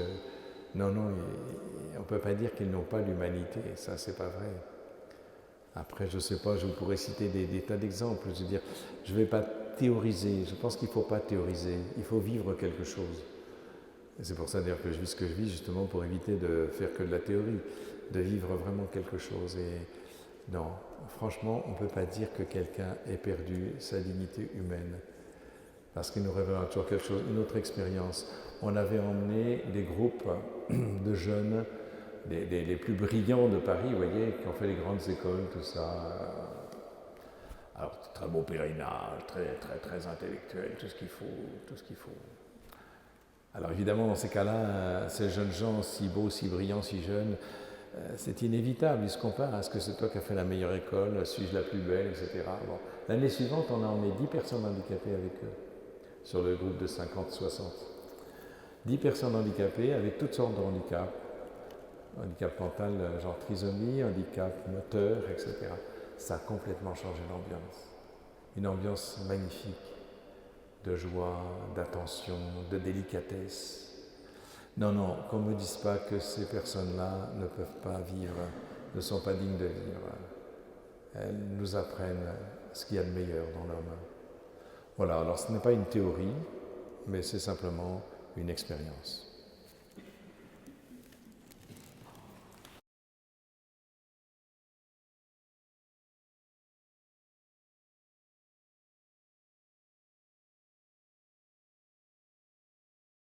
A: non, on ne peut pas dire qu'ils n'ont pas l'humanité, ça c'est pas vrai. Après, je ne sais pas, je pourrais citer des tas d'exemples, je veux dire, je ne vais pas théoriser, je pense qu'il ne faut pas théoriser, il faut vivre quelque chose. Et c'est pour ça d'ailleurs que je vis ce que je vis, justement pour éviter de faire que de la théorie, de vivre vraiment quelque chose. Et non, franchement, on ne peut pas dire que quelqu'un ait perdu sa dignité humaine, parce qu'il nous révélera toujours quelque chose, une autre expérience. On avait emmené des groupes de jeunes les plus brillants de Paris, vous voyez, qui ont fait les grandes écoles, tout ça. Alors, très beau pèlerinage, très intellectuel, tout ce qu'il faut, tout ce qu'il faut. Alors évidemment, dans ces cas-là, ces jeunes gens si beaux, si brillants, si jeunes, c'est inévitable, ils se comparent. Est-ce que c'est toi qui as fait la meilleure école? Suis-je la plus belle, etc. Bon. L'année suivante, on a emmené 10 personnes handicapées avec eux, sur le groupe de 50-60. 10 personnes handicapées avec toutes sortes de handicaps. Handicap mental, genre trisomie, handicap moteur, etc. Ça a complètement changé l'ambiance. Une ambiance magnifique, de joie, d'attention, de délicatesse. Non, qu'on ne me dise pas que ces personnes-là ne peuvent pas vivre, ne sont pas dignes de vivre. Elles nous apprennent ce qu'il y a de meilleur dans l'homme. Voilà, alors ce n'est pas une théorie, mais c'est simplement une expérience.